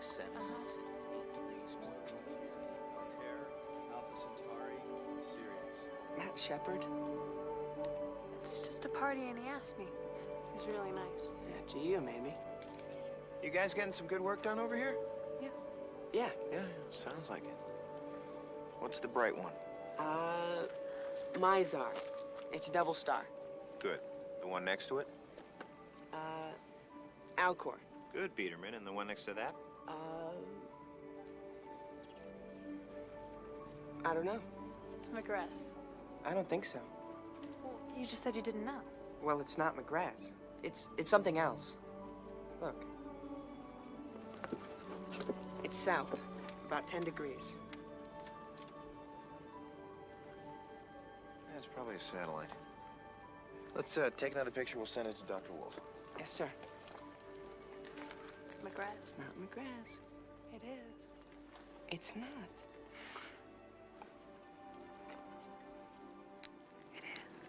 6, 7. Matt Shepard? It's just a party and he asked me. He's really nice. Yeah, to you, maybe. You guys getting some good work done over here? Yeah. Yeah. Yeah, sounds like it. What's the bright one? Mizar. It's double star. Good. The one next to it? Alcor. Good, Peterman. And the one next to that? I don't know. It's McGrath's. I don't think so. Well, you just said you didn't know. Well, it's not McGrath's. It's something else. Look. It's south, about 10 degrees. That's probably a satellite. Let's take another picture. We'll send it to Dr. Wolf. Yes, sir. It's McGrath's. Not McGrath's. It is. It's not. It is.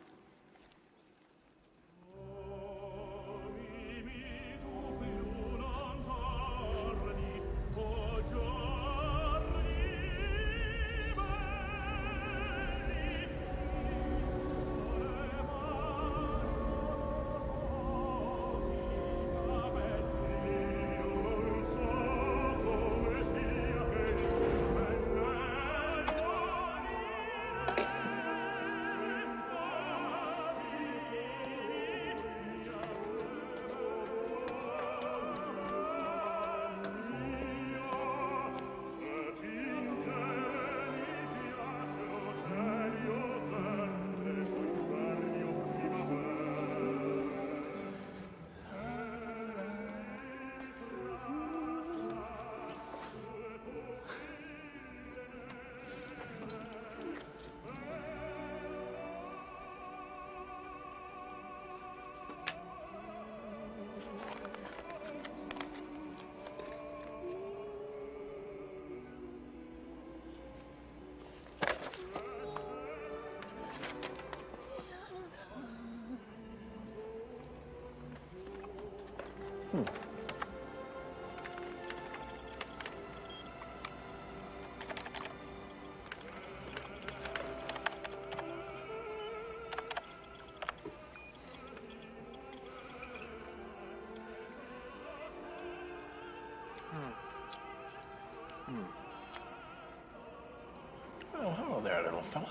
Well, hello there, little fella.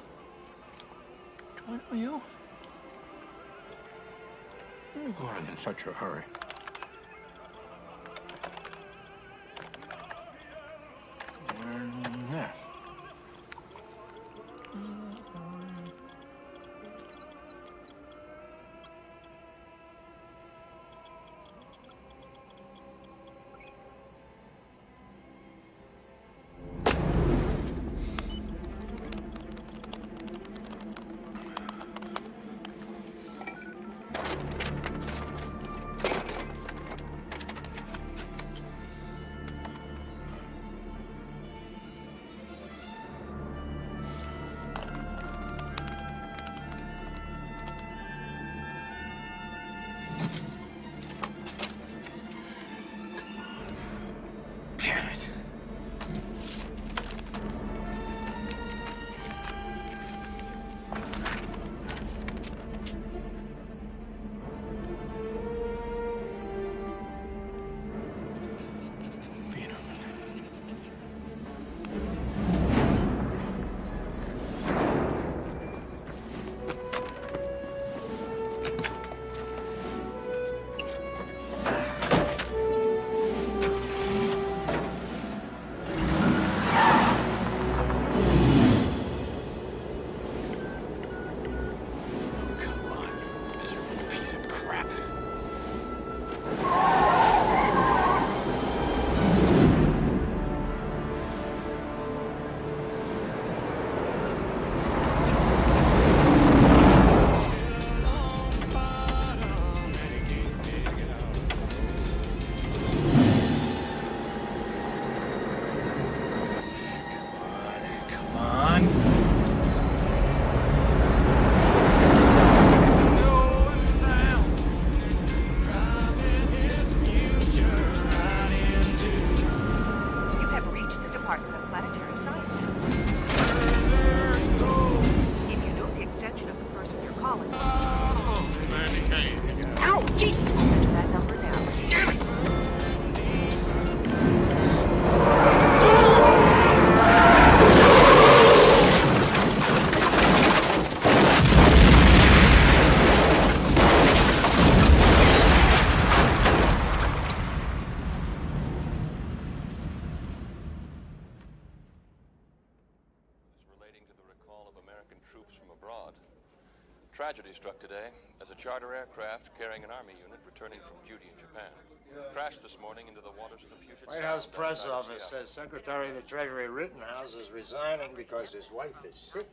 Do I know you? You're going in such a hurry. There. abroad. Tragedy struck today as a charter aircraft carrying an army unit returning from duty in Japan crashed this morning into the waters of the Puget White House Sound press outside of office Seattle. says Secretary of the Treasury Rittenhouse is resigning because his wife is sick.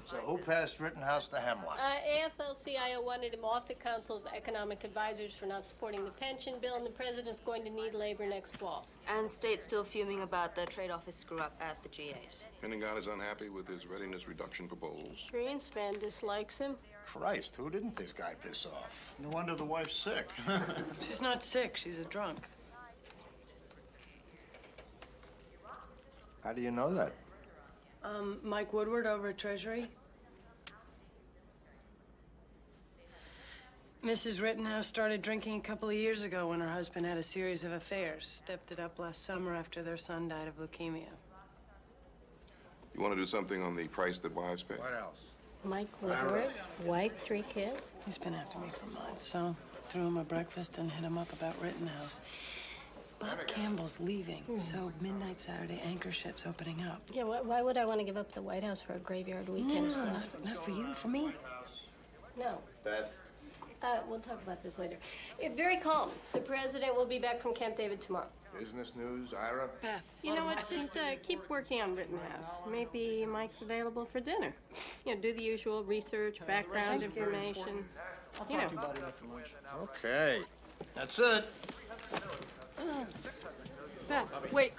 So who passed Rittenhouse the hemlock? AFL-CIO wanted him off the Council of Economic Advisors for not supporting the pension bill, and the president's going to need labor next fall. And state's still fuming about the trade office screw-up at the G8. Pentagon is unhappy with his readiness reduction proposals. Greenspan dislikes him. Christ, who didn't this guy piss off? No wonder the wife's sick. She's not sick, she's a drunk. How do you know that? Mike Woodward over at Treasury. Mrs. Rittenhouse started drinking a couple of years ago when her husband had a series of affairs. Stepped it up last summer after their son died of leukemia. You want to do something on the price that wives pay? What else? Mike Woodward, wife, 3 kids. He's been after me for months, so threw him a breakfast and hit him up about Rittenhouse. Bob Campbell's leaving, so midnight Saturday anchor ship's opening up. Yeah, why would I want to give up the White House for a graveyard weekend? No, not for you, for me. No. Beth? We'll talk about this later. Very calm. The president will be back from Camp David tomorrow. Business news, Ira? Beth. You know what? Just keep working on Rittenhouse. Maybe Mike's available for dinner. You know, do the usual research, background information. You know. Okay. That's it. Beth, wait.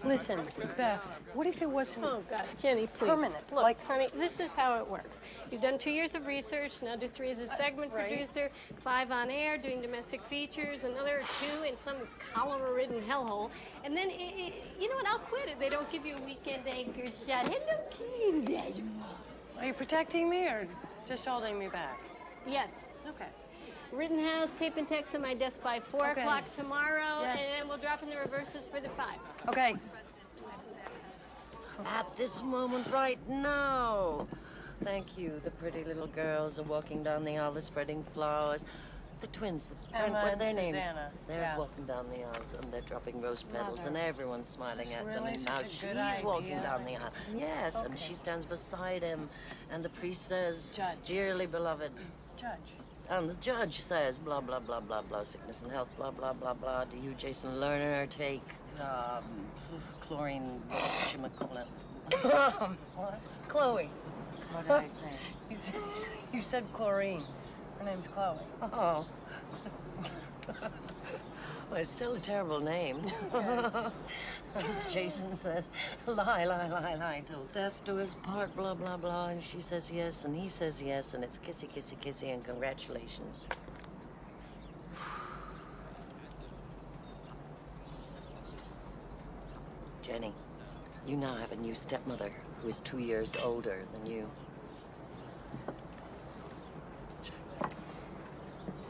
Listen, Beth, what if it wasn't... Oh, God, Jenny, please. Permanent, Look, like- honey, this is how it works. You've done 2 years of research, now do 3 as a segment Right. producer, 5 on air, doing domestic features, another 2 in some cholera-ridden hellhole. And then, you know what, I'll quit if they don't give you a weekend anchor shot. Hello, Candace. Are you protecting me or just holding me back? Yes. Okay. Rittenhouse, tape and text on my desk by 4 Okay. o'clock tomorrow, Yes. and then we'll drop in the reverses for the 5. Okay. At this moment right now. Thank you. The pretty little girls are walking down the aisle, spreading flowers. The twins, Emma what are and their names? Susanna. They're Yeah. walking down the aisles and they're dropping rose petals and everyone's smiling That's at them. really And such now a good she's walking idea. down the aisle. Yes, and Okay. she stands beside him. And the priest says, Judge. dearly beloved. Judge. And the judge says, blah, blah, blah, blah, blah, sickness and health, blah, blah, blah, blah. Do you, Jason Lerner, take chlorine, whatchamacallit? What? Chloe. What did I say? You said chlorine. Her name's Chloe. Oh. Well, it's still a terrible name. Jason says, lie, lie, lie, lie, till death do us part, blah, blah, blah. And she says yes, and he says yes, and it's kissy, kissy, kissy, and congratulations. Jenny, you now have a new stepmother who is 2 years older than you.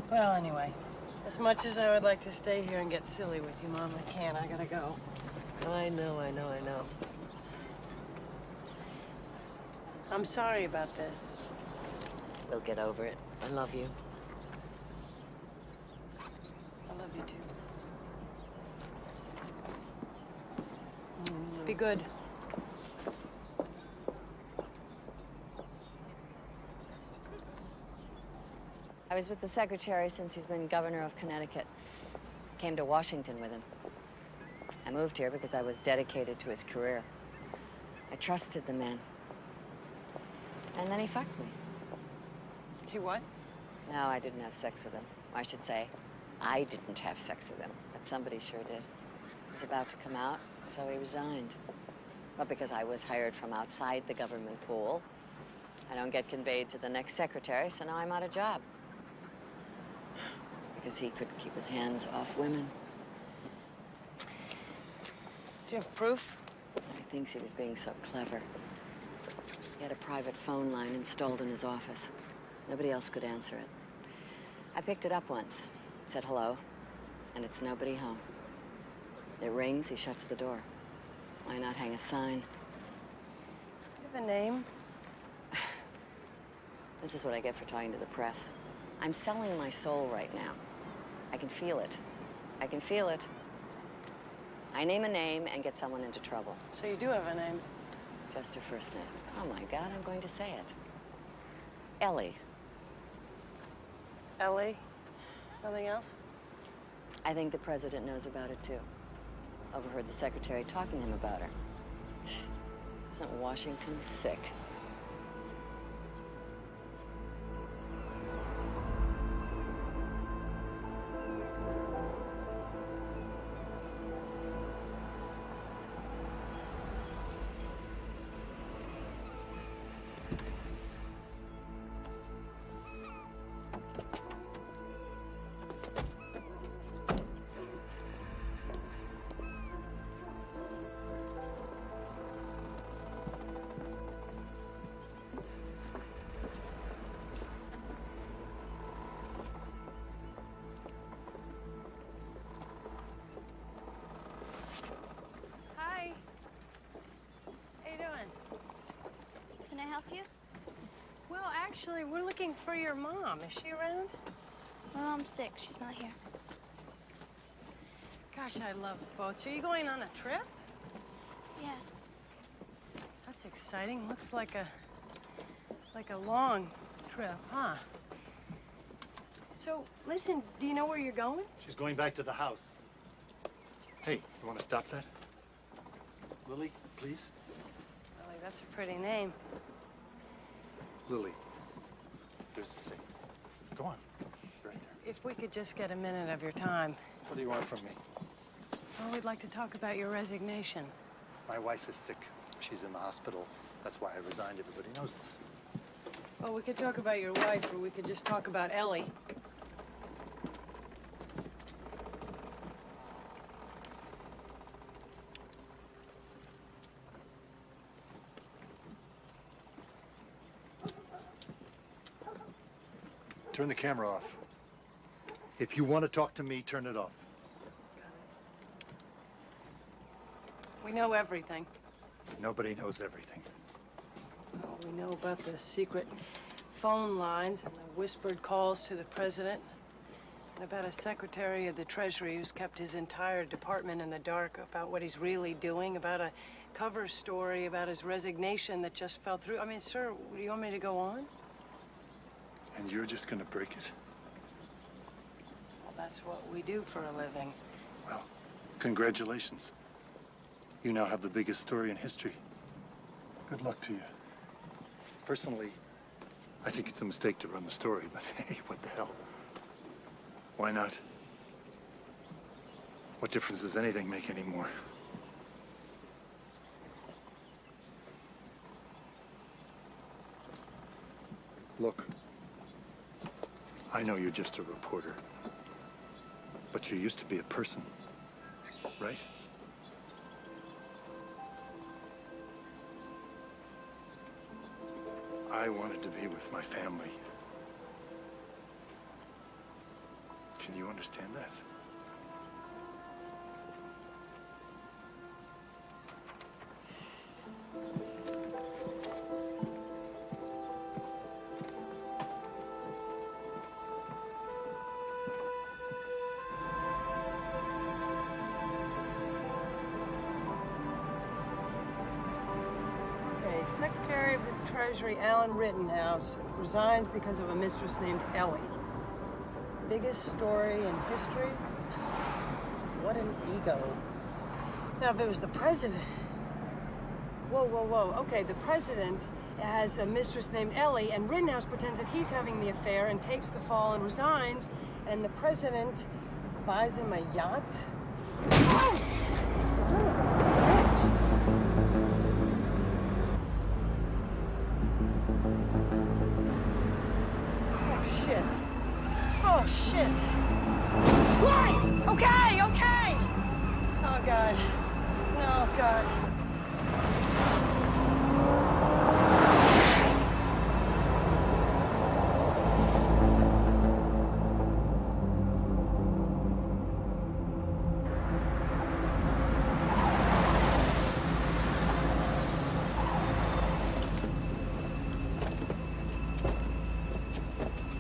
Well, anyway, as much as I would like to stay here and get silly with you, Mom, I can't. I gotta go. I know, I know, I know. I'm sorry about this. We'll get over it. I love you. I love you too. Be good. I was with the secretary since he's been governor of Connecticut. Came to Washington with him. I moved here because I was dedicated to his career. I trusted the man. And then he fucked me. He what? No, I didn't have sex with him. I should say, I didn't have sex with him, but somebody sure did. He was about to come out, so he resigned. But because I was hired from outside the government pool, I don't get conveyed to the next secretary, so now I'm out of job. Because he couldn't keep his hands off women. Do you have proof? He thinks he was being so clever. He had a private phone line installed in his office. Nobody else could answer it. I picked it up once, said hello, and it's nobody home. It rings, he shuts the door. Why not hang a sign? Do you have a name? This is what I get for talking to the press. I'm selling my soul right now. I can feel it. I can feel it. I name a name and get someone into trouble. So you do have a name. Just her first name. Oh my God, I'm going to say it. Ellie. Ellie? Nothing else? I think the president knows about it too. Overheard the secretary talking to him about her. Isn't Washington sick? Hi. How you doing? Can I help you? Well, actually, we're looking for your mom. Is she around? My mom's sick. She's not here. Gosh, I love boats. Are you going on a trip? Yeah. That's exciting. Looks like a long trip, huh? So, listen, do you know where you're going? She's going back to the house. Hey, you want to stop that? Lily, please? Lily, that's a pretty name. Lily, there's the thing. Go on. Right there. If we could just get a minute of your time. What do you want from me? Well, we'd like to talk about your resignation. My wife is sick. She's in the hospital. That's why I resigned. Everybody knows this. Well, we could talk about your wife, or we could just talk about Ellie. Turn the camera off. If you want to talk to me, turn it off. We know everything. Nobody knows everything. Well, we know about the secret phone lines and the whispered calls to the president, and about a secretary of the Treasury who's kept his entire department in the dark about what he's really doing, about a cover story about his resignation that just fell through. I mean, sir, do you want me to go on? And you're just going to break it? Well, that's what we do for a living. Well, congratulations. You now have the biggest story in history. Good luck to you. Personally, I think it's a mistake to run the story, but hey, what the hell? Why not? What difference does anything make anymore? Look, I know you're just a reporter, but you used to be a person, right? I wanted to be with my family. Can you understand that? Okay, Secretary of the Treasury Alan Rittenhouse resigns because of a mistress named Ellie. Biggest story in history? What an ego. Now, if it was the president... Whoa, whoa, whoa. Okay, the president has a mistress named Ellie, and Rittenhouse pretends that he's having the affair and takes the fall and resigns, and the president buys him a yacht? Oh! Son of a bitch! Oh, shit. Oh, shit. Why? Okay, okay! Oh, God. No, God.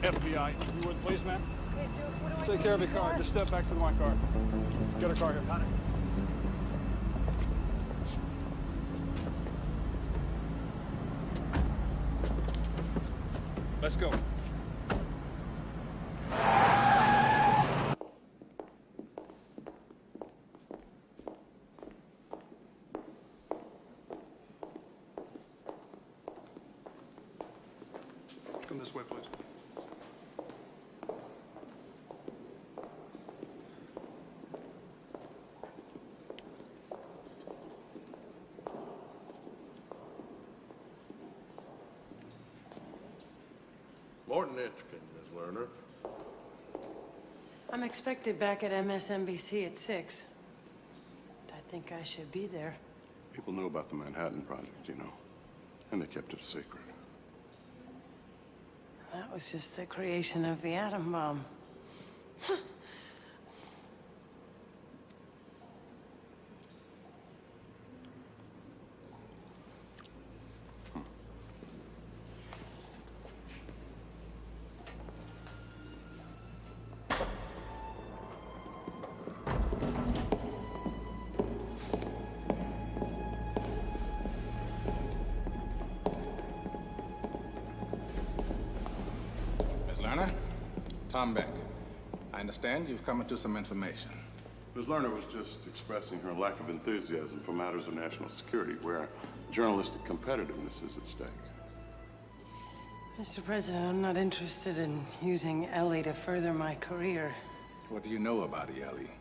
FBI, you would please, ma'am? Okay, Duke, what do I Take do care of with your car. Just step back to my car. Get a car here. Let's go. Come this way, please. Morton Hitchkin, Miss Lerner. I'm expected back at MSNBC at 6. I think I should be there. People knew about the Manhattan Project, you know, and they kept it a secret. That was just the creation of the atom bomb. Lerner, Tom Beck. I understand you've come into some information. Ms. Lerner was just expressing her lack of enthusiasm for matters of national security, where journalistic competitiveness is at stake. Mr. President, I'm not interested in using Ellie to further my career. What do you know about Ellie?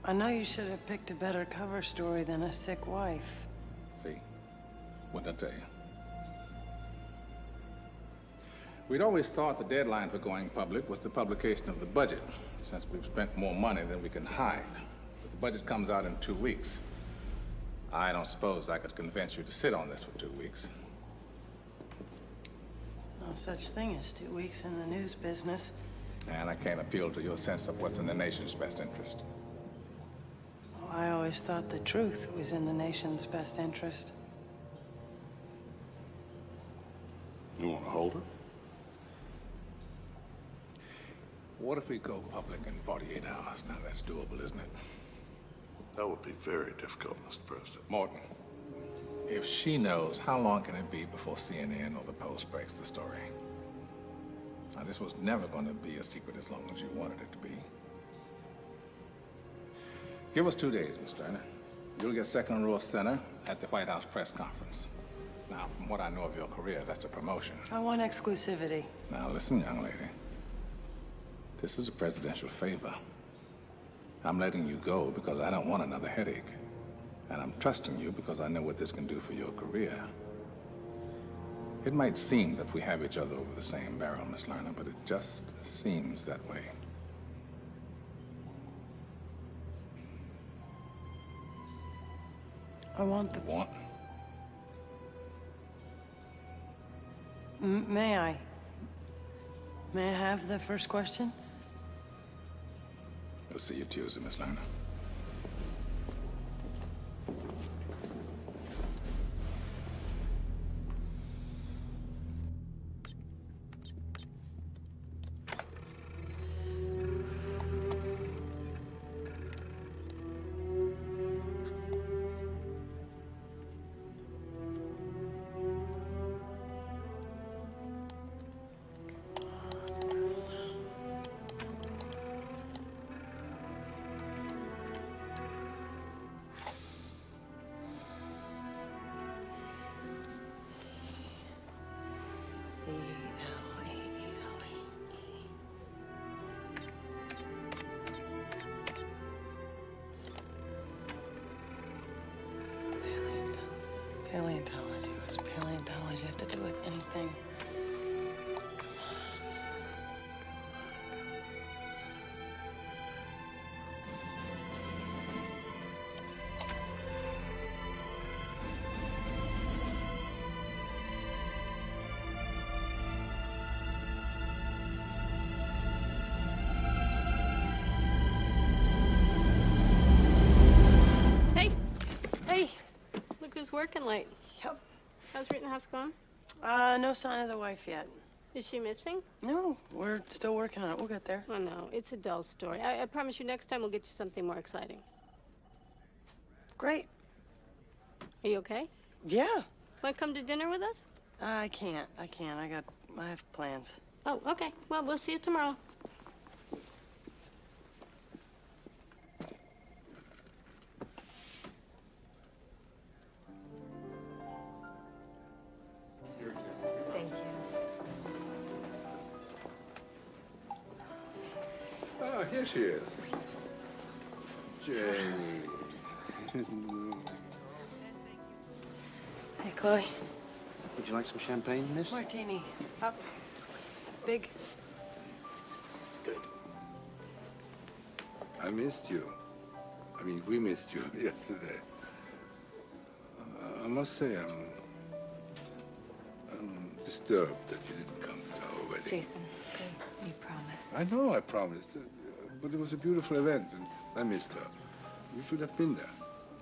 I know you should have picked a better cover story than a sick wife. See? What'd I tell you? We'd always thought the deadline for going public was the publication of the budget, since we've spent more money than we can hide. But the budget comes out in 2 weeks. I don't suppose I could convince you to sit on this for 2 weeks. No such thing as 2 weeks in the news business. And I can't appeal to your sense of what's in the nation's best interest. Oh, I always thought the truth was in the nation's best interest. You want to hold her? What if we go public in 48 hours? Now, that's doable, isn't it? That would be very difficult, Mr. President. Morton, if she knows, how long can it be before CNN or the Post breaks the story? Now, this was never going to be a secret as long as you wanted it to be. Give us 2 days, Mr. Lerner. You'll get second row center at the White House press conference. Now, from what I know of your career, that's a promotion. I want exclusivity. Now, listen, young lady. This is a presidential favor. I'm letting you go because I don't want another headache. And I'm trusting you because I know what this can do for your career. It might seem that we have each other over the same barrel, Miss Lerner, but it just seems that way. I want the... Want? May I? May I have the first question? We'll see you Tuesday, Miss Lerner. Paleontology. What does paleontology have to do with anything? Hey! Hey! Look who's working late. Yep. How's Rittenhouse gone? No sign of the wife yet. Is she missing? No, we're still working on it. We'll get there. Oh, no. It's a dull story. I promise you next time we'll get you something more exciting. Great. Are you okay? Yeah. Want to come to dinner with us? I can't. I have plans. Oh, okay. Well, we'll see you tomorrow. Thank you. Oh, here she is. Jane. Hey, Chloe. Would you like some champagne, miss? Martini. Up. Big. Good. I missed you. I mean, we missed you yesterday. I must say, I'm disturbed that you didn't come to our wedding. Jason, you promised. I know I promised, but it was a beautiful event, and I missed her. You should have been there.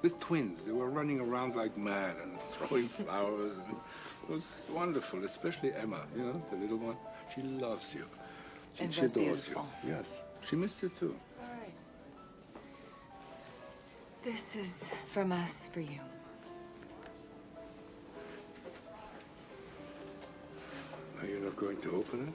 The twins, they were running around like mad and throwing flowers. And it was wonderful, especially Emma, you know, the little one. She loves you. And She that's adores beautiful. you. Yes. She missed you, too. All right. This is from us for you. Are you not going to open it?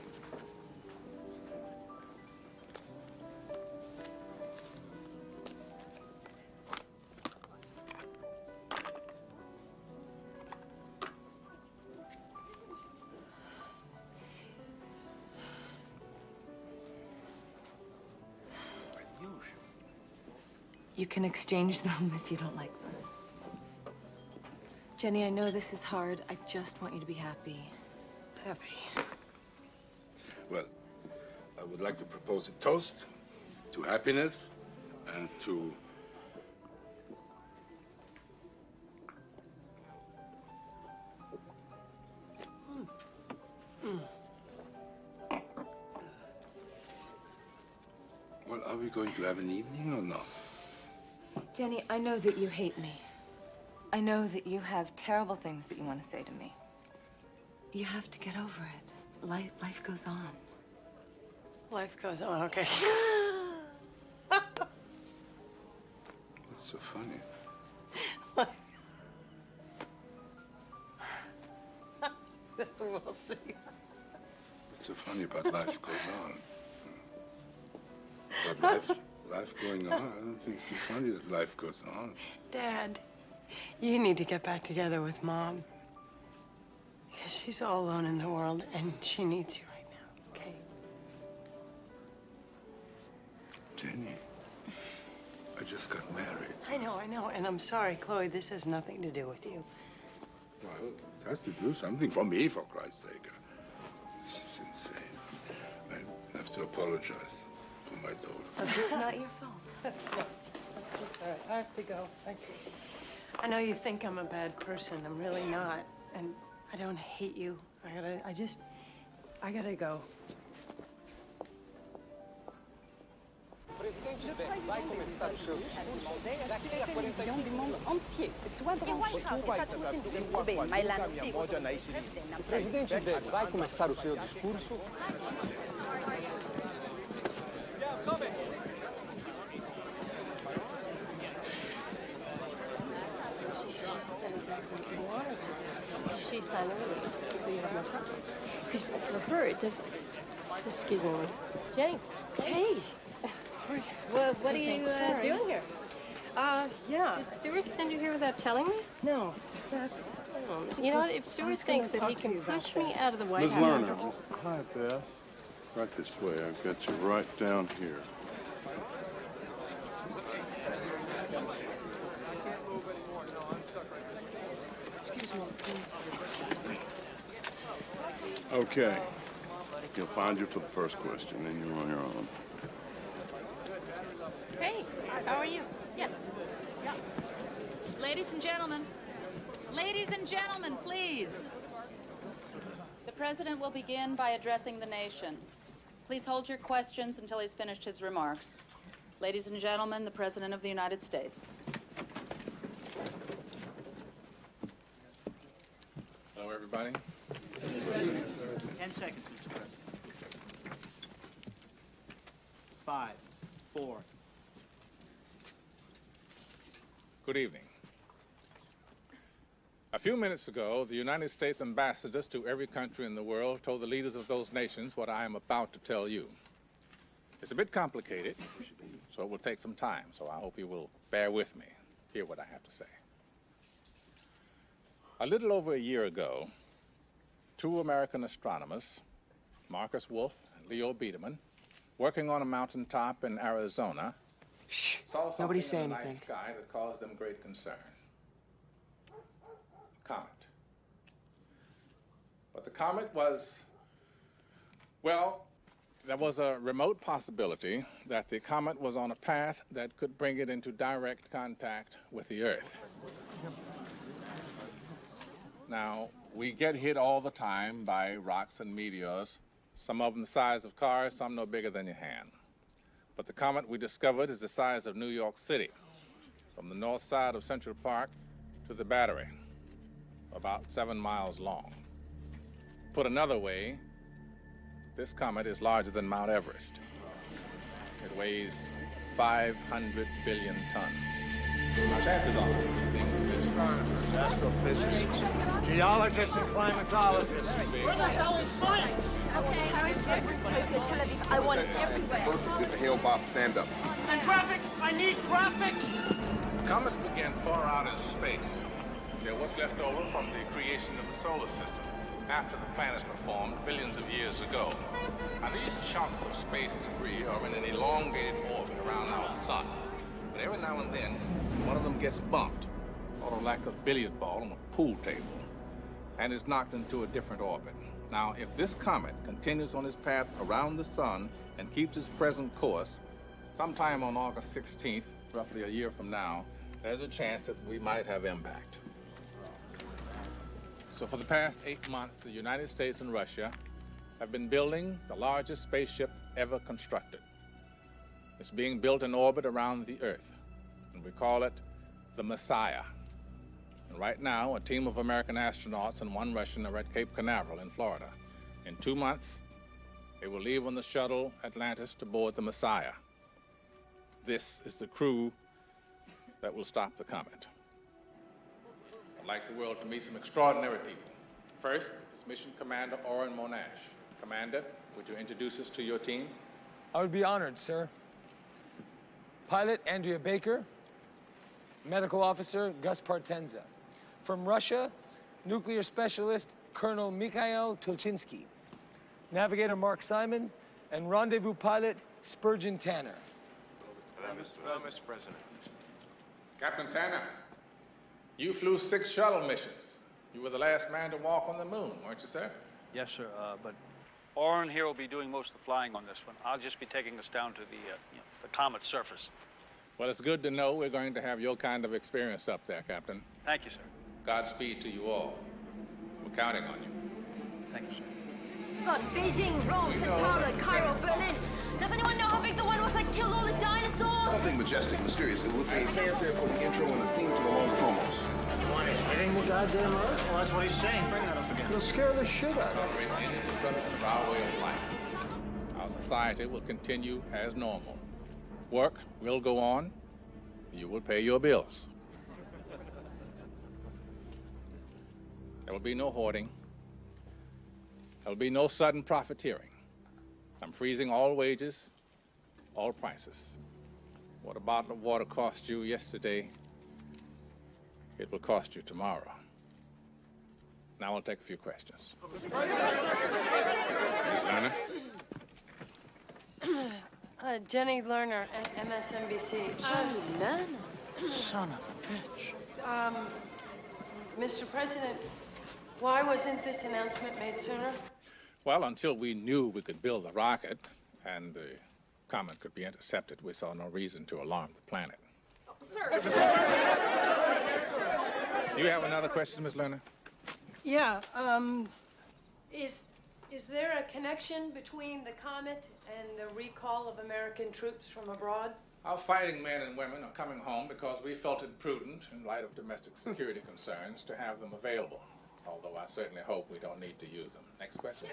You can exchange them if you don't like them. Jenny, I know this is hard. I just want you to be happy. Happy. Well, I would like to propose a toast to happiness and to... Well, are we going to have an evening or not? Jenny, I know that you hate me. I know that you have terrible things that you want to say to me. You have to get over it. Life goes on. Life goes on, okay. What's so funny? We'll see. What's so funny about life goes on? But life going on, I don't think it's funny that life goes on. Dad, you need to get back together with Mom. Because she's all alone in the world, and she needs you right now, okay? Jenny, I just got married. I know, and I'm sorry, Chloe, this has nothing to do with you. Well, it has to do something for me, for Christ's sake. This is insane. I have to apologize for my daughter. It's not your fault. All right, I have to go. I know you think I'm a bad person. I'm really not. And I don't hate you. I gotta go. Le président des États-Unis a demandé à ce que la télévision du monde entier soit branchée. O presidente vai começar o seu discurso. She signed the release, so you have more time. Because for her, it doesn't... Excuse me, Jenny. Hey. Well, what are you doing here? Yeah. Did Stuart send you here without telling me? No. You know what? If Stuart thinks that he can push me out of the White Ms. House... Lerner, hi, Beth. Right this way. I've got you right down here. Excuse me. Okay. He'll find you for the first question, then you're on your own. Hey, how are you? Yeah. Ladies and gentlemen, please. The president will begin by addressing the nation. Please hold your questions until he's finished his remarks. Ladies and gentlemen, the President of the United States. Hello, everybody. 10 seconds, Mr. President. 5, 4. Good evening. I few minutes ago, the United States ambassadors to every country in the world told the leaders of those nations what I am about to tell you. It's a bit complicated, so it will take some time, so I hope you will bear with me, hear what I have to say. A little over a year ago, two American astronomers, Marcus Wolf and Leo Biederman, working on a mountaintop in Arizona, saw something Nobody say in the night anything. sky that caused them great concern. A comet. But the comet was, well, there was a remote possibility that the comet was on a path that could bring it into direct contact with the Earth. Now, we get hit all the time by rocks and meteors, some of them the size of cars, some no bigger than your hand. But the comet we discovered is the size of New York City, from the north side of Central Park to the Battery, about 7 miles long. Put another way, this comet is larger than Mount Everest. It weighs 500 billion tons. My chances are this thing is astrophysicists, geologists, and climatologists. Where the hell is science? Okay, Paris, Tokyo, Tel Aviv. I want it everywhere. Did the Hail Bob stand-ups. And graphics! I need graphics! Comets began far out in space. They're what's left over from the creation of the solar system, after the planets were formed billions of years ago. Now, these chunks of space debris are in an elongated orbit around our sun. But every now and then, one of them gets bumped, sort of like a billiard ball on a pool table, and is knocked into a different orbit. Now, if this comet continues on its path around the sun and keeps its present course, sometime on August 16th, roughly a year from now, there's a chance that we might have impact. So for the past 8 months, the United States and Russia have been building the largest spaceship ever constructed. It's being built in orbit around the Earth, and we call it the Messiah. And right now, a team of American astronauts and one Russian are at Cape Canaveral in Florida. In 2 months, they will leave on the shuttle Atlantis to board the Messiah. This is the crew that will stop the comet. I'd like the world to meet some extraordinary people. First is Mission Commander Oren Monash. Commander, would you introduce us to your team? I would be honored, sir. Pilot Andrea Baker, Medical Officer Gus Partenza. From Russia, Nuclear Specialist Colonel Mikhail Tulchinsky. Navigator Mark Simon, and Rendezvous Pilot Spurgeon Tanner. Hello, Mr. President. Captain Tanner, you flew 6 shuttle missions. You were the last man to walk on the moon, weren't you, sir? Yes, sir, but Oren here will be doing most of the flying on this one. I'll just be taking us down to the comet's surface. Well, it's good to know we're going to have your kind of experience up there, Captain. Thank you, sir. Godspeed to you all. We're counting on you. Thank you, sir. God, Beijing, Rome, St. Paulo, Cairo, Berlin. Does anyone know how big the one was that killed all the dinosaurs? Something majestic, mysterious, and with a fanfare for the intro and the theme to the long promos. What, he's hitting the goddamn Earth? Well, that's what he's saying. Bring that up again. He'll scare the shit out of Tolerate any disruption of our way of life. Our society will continue as normal. Work will go on. You will pay your bills. There will be no hoarding. There will be no sudden profiteering. I'm freezing all wages, all prices. What a bottle of water cost you yesterday, it will cost you tomorrow. Now I'll take a few questions. Ms. Lerner? Jenny Lerner, MSNBC. Jenny Lerner? Son of a bitch. Mr. President, why wasn't this announcement made sooner? Well, until we knew we could build the rocket and the comet could be intercepted, we saw no reason to alarm the planet. You have another question, Ms. Lerner? Yeah, is there a connection between the comet and the recall of American troops from abroad? Our fighting men and women are coming home because we felt it prudent, in light of domestic security concerns, to have them available. Although I certainly hope we don't need to use them. Next question.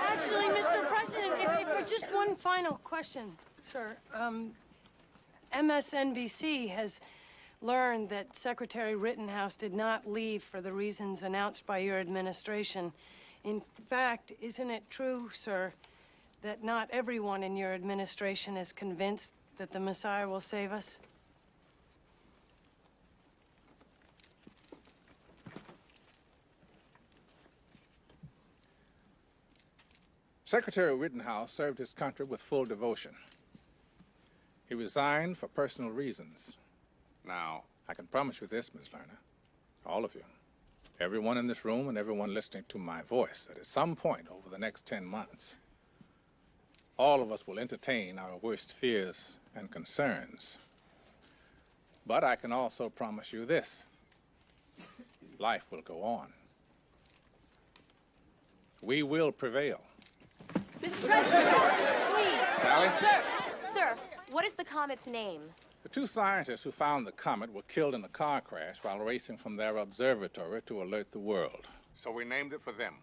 Actually, Mr. President, just one final question, sir. MSNBC has learned that Secretary Rittenhouse did not leave for the reasons announced by your administration. In fact, isn't it true, sir, that not everyone in your administration is convinced that the Messiah will save us? Secretary Rittenhouse served his country with full devotion. He resigned for personal reasons. Now, I can promise you this, Ms. Lerner, all of you, everyone in this room and everyone listening to my voice, that at some point over the next 10 months, all of us will entertain our worst fears and concerns. But I can also promise you this, life will go on. We will prevail. Mr. President, please. Sally? Sir, what is the comet's name? The two scientists who found the comet were killed in a car crash while racing from their observatory to alert the world. So we named it for them.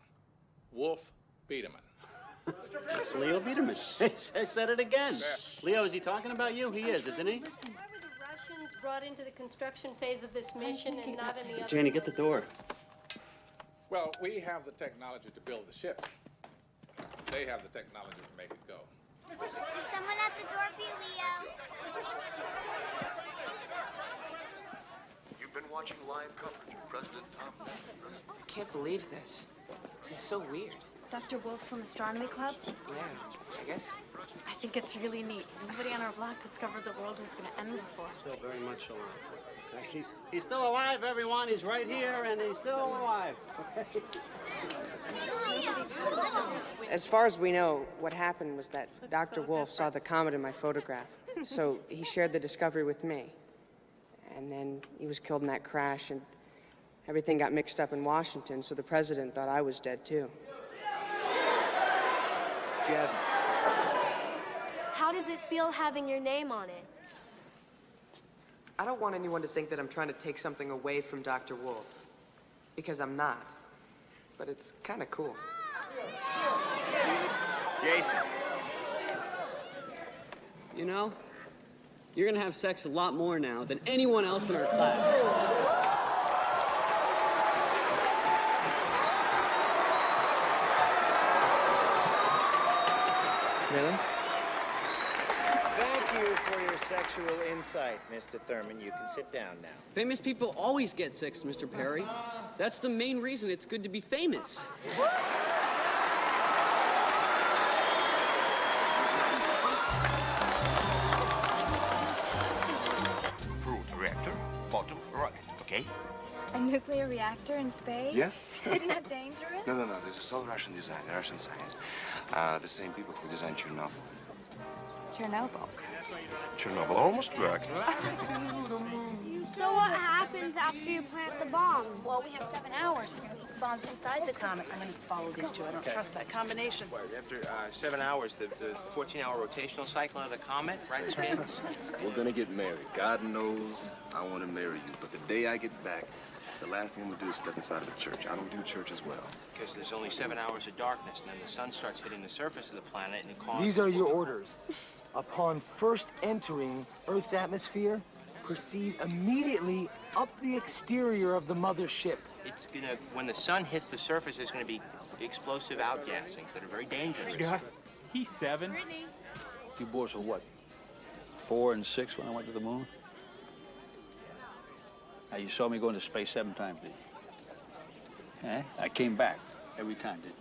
Wolf Biederman. It's Leo Biederman. I said it again. Leo, is he talking about you? He is, isn't he? Why were the Russians brought into the construction phase of this mission and not in the other? Janie, get the door. Well, we have the technology to build the ship. They have the technology to make it go. There's someone at the door for you, Leo. You've been watching live coverage of President Tom. I can't believe this. This is so weird. Dr. Wolf from Astronomy Club? Yeah, I guess. I think it's really neat. Nobody on our block discovered the world was going to end before. Still very much alive. Okay? He's still alive, everyone. He's right here, and he's still alive. Okay? As far as we know, what happened was that Dr. Wolf saw the comet in my photograph. So he shared the discovery with me. And then he was killed in that crash, and everything got mixed up in Washington, so the president thought I was dead, too. Jasmine. How does it feel having your name on it? I don't want anyone to think that I'm trying to take something away from Dr. Wolf, because I'm not. But it's kind of cool. Jason. You know, you're gonna have sex a lot more now than anyone else in our class. Really? Thank you for your sexual insight, Mr. Thurman. You can sit down now. Famous people always get sex, Mr. Perry. That's the main reason it's good to be famous. Approved reactor, bottom rocket, okay? A nuclear reactor in space? Yes. Isn't that dangerous? No. This is all Russian design, Russian science. The same people who designed Chernobyl. Chernobyl almost worked. So what happens after you plant the bomb? Well, we have 7 hours. We're going to put the bombs inside the comet. I'm going to follow these two. I don't trust that combination. After 7 hours, the 14-hour rotational cycle of the comet, right, spins? We're gonna get married. God knows I want to marry you. But the day I get back, the last thing I'm gonna do is step inside of a church. I don't do church as well. Because there's only 7 hours of darkness, and then the sun starts hitting the surface of the planet, and it causes... These are your orders. Upon first entering Earth's atmosphere, proceed immediately up the exterior of the mothership. It's gonna, when the sun hits the surface, there's gonna be explosive outgassings that are very dangerous. Gus, he's 7. Brittany. You boys were what, 4 and 6 when I went to the moon? Now, you saw me go into space 7 times, did you? Eh? I came back every time, didn't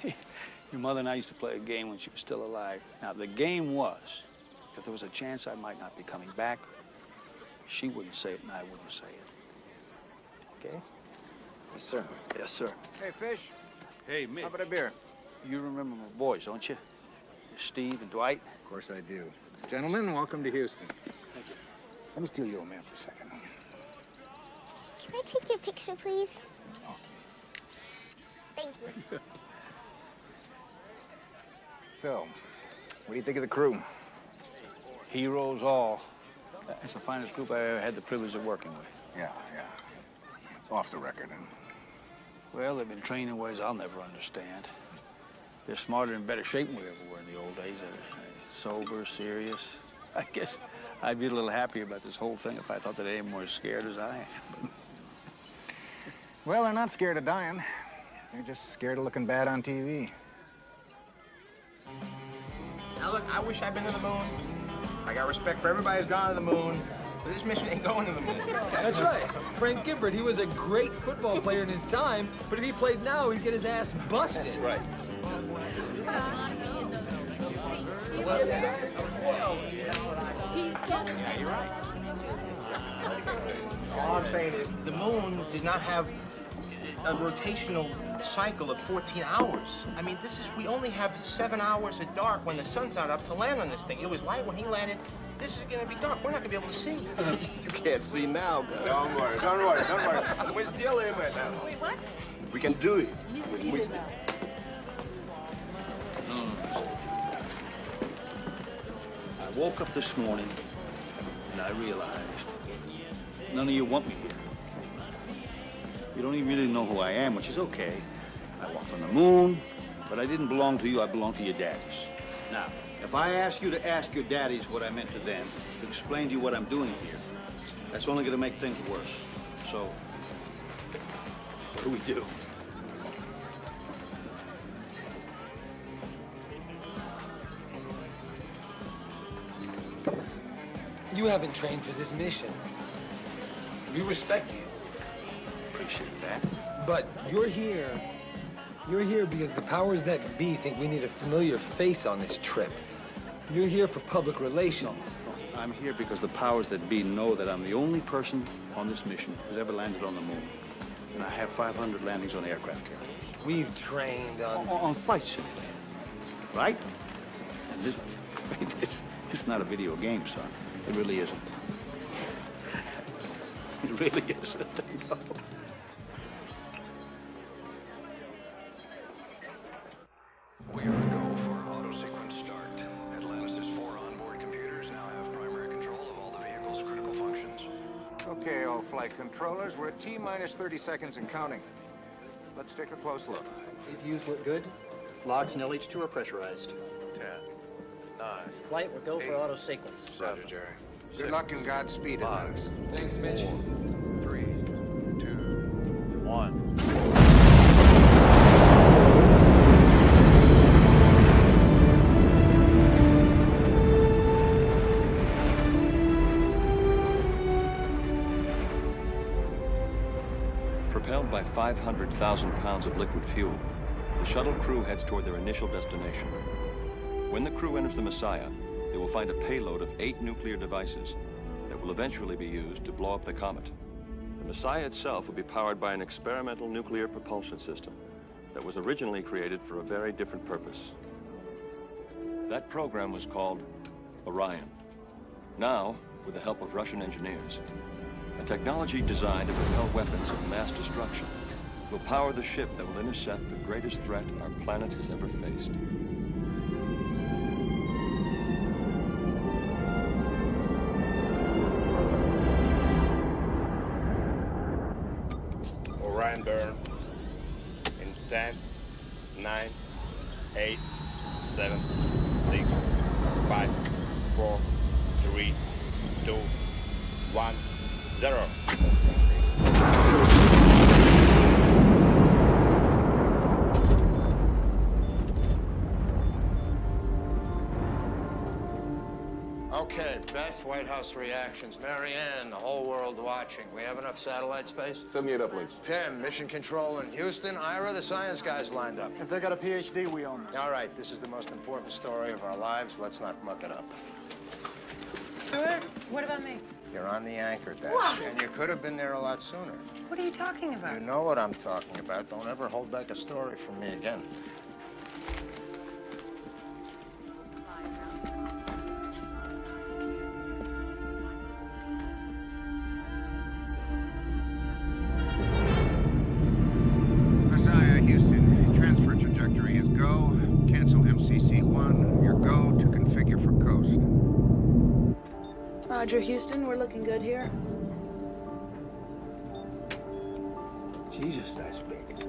I? Your mother and I used to play a game when she was still alive. Now, the game was, if there was a chance I might not be coming back, she wouldn't say it and I wouldn't say it. Okay? Yes, sir. Yes, sir. Hey, Fish. Hey, Mick. How about a beer? You remember my boys, don't you? Steve and Dwight? Of course I do. Gentlemen, welcome to Houston. Thank you. Let me steal your man for a second. Can I take your picture, please? Thank you. So, what do you think of the crew? Heroes all. It's the finest group I ever had the privilege of working with. Yeah. Off the record. And... Well, they've been trained in ways I'll never understand. They're smarter and better shape than we ever were in the old days. They're sober, serious. I guess I'd be a little happier about this whole thing if I thought that they were as scared as I am. Well, they're not scared of dying. They're just scared of looking bad on TV. Now, look, I wish I'd been to the moon. I got respect for everybody who's gone to the moon. But this mission ain't going to the moon. That's right. Frank Gifford, he was a great football player in his time, but if he played now, he'd get his ass busted. That's right. Yeah, you're right. All I'm saying is the moon did not have a rotational cycle of 14 hours. I mean, we only have 7 hours of dark when the sun's not up to land on this thing. It was light when he landed. This is gonna be dark. We're not gonna be able to see. You can't see now, guys. Don't worry. We're still in right now. Wait, what? We can do it. I woke up this morning and I realized none of you want me here. You don't even really know who I am, which is okay. I walked on the moon, but I didn't belong to you, I belong to your daddies. Now, if I ask you to ask your daddies what I meant to them, to explain to you what I'm doing here, that's only gonna make things worse. So, what do we do? You haven't trained for this mission. We respect you. Appreciate that. But you're here because the powers that be think we need a familiar face on this trip. You're here for public relations. No, I'm here because the powers that be know that I'm the only person on this mission who's ever landed on the moon. And I have 500 landings on aircraft carriers. We've trained on flight simulator, right? And this, it's not a video game, son. It really isn't. It really isn't. No. We are go for auto sequence start. Atlantis' 4 onboard computers now have primary control of all the vehicle's critical functions. Okay, all flight controllers, we're at T-minus 30 seconds and counting. Let's take a close look. APUs look good. Logs and LH2 are pressurized. 10, 9. Flight, we're go for auto sequence. Roger, Jerry. Good luck and Godspeed, Atlantis. Thanks, Mitch. 4, 3, 2, 1. Propelled by 500,000 pounds of liquid fuel, the shuttle crew heads toward their initial destination. When the crew enters the Messiah, they will find a payload of 8 nuclear devices that will eventually be used to blow up the comet. The Messiah itself will be powered by an experimental nuclear propulsion system that was originally created for a very different purpose. That program was called Orion. Now, with the help of Russian engineers, a technology designed to propel weapons of mass destruction will power the ship that will intercept the greatest threat our planet has ever faced. Orion burn. In 10, 9, 8, 7, 6, 5, 4, 3, 2, 1, 0. Okay, Beth, White House reactions. Mary Ann, the whole world watching. We have enough satellite space? Send me it up, please. Tim, mission control in Houston. Ira, the science guys lined up. If they got a PhD, we own them. All right, this is the most important story of our lives. Let's not muck it up. Stuart, what about me? You're on the anchor deck, What? and you could have been there a lot sooner. What are you talking about? You know what I'm talking about. Don't ever hold back a story from me again. Messiah, Houston. Transfer trajectory is go. Cancel MCC-1. Your go to configure for coast. Roger, Houston, we're looking good here. Jesus, that's big.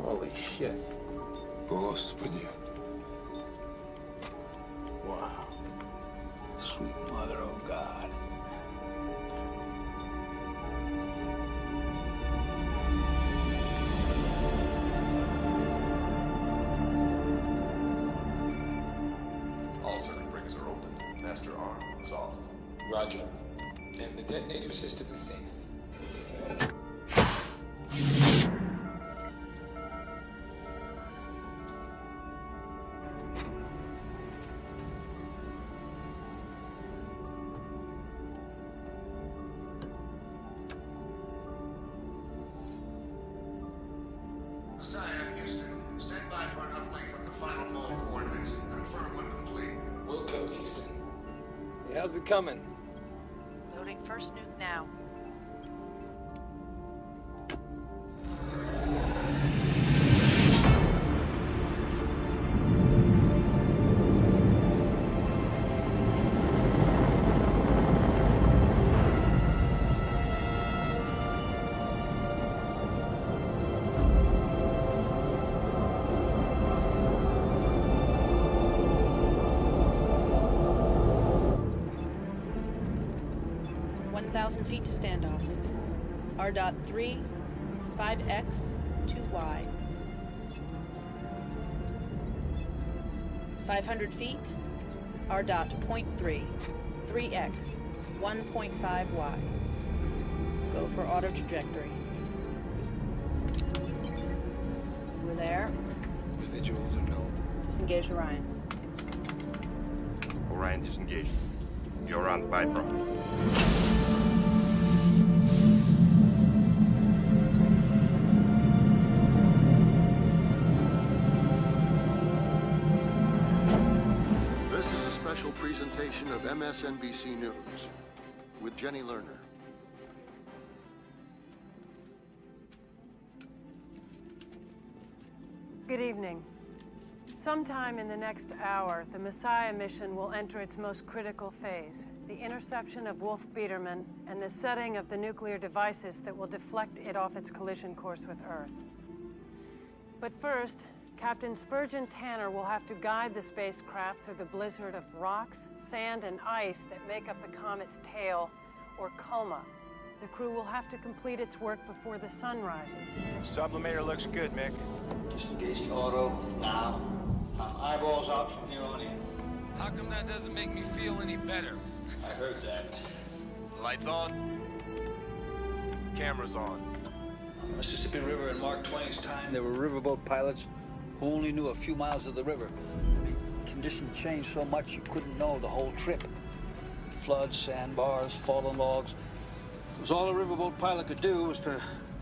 Holy shit. Господи. Wow. Roger. And the detonator system is safe. Messiah, Houston, stand by for an uplink of the final mole coordinates. Confirm when complete. Wilco, Houston. Hey, how's it coming? Loading first nuke now. Feet to standoff. R.3, 5X, 2Y. 500 feet. R.3, 3X, 1.5Y. Go for auto trajectory. We're there. Residuals are null. Disengage Orion. Orion disengaged. You're on the bipro. This is a special presentation of MSNBC News with Jenny Lerner. Good evening. Sometime in the next hour, the Messiah mission will enter its most critical phase, the interception of Wolf Biederman and the setting of the nuclear devices that will deflect it off its collision course with Earth. But first, Captain Spurgeon Tanner will have to guide the spacecraft through the blizzard of rocks, sand, and ice that make up the comet's tail, or coma. The crew will have to complete its work before the sun rises. Sublimator looks good, Mick. Disengaging auto now. Eyeballs out from here on in. How come that doesn't make me feel any better? I heard that. Lights on. Cameras on. On the Mississippi River in Mark Twain's time, there were riverboat pilots who only knew a few miles of the river. I mean, conditions changed so much you couldn't know the whole trip. Floods, sandbars, fallen logs. It was all a riverboat pilot could do was to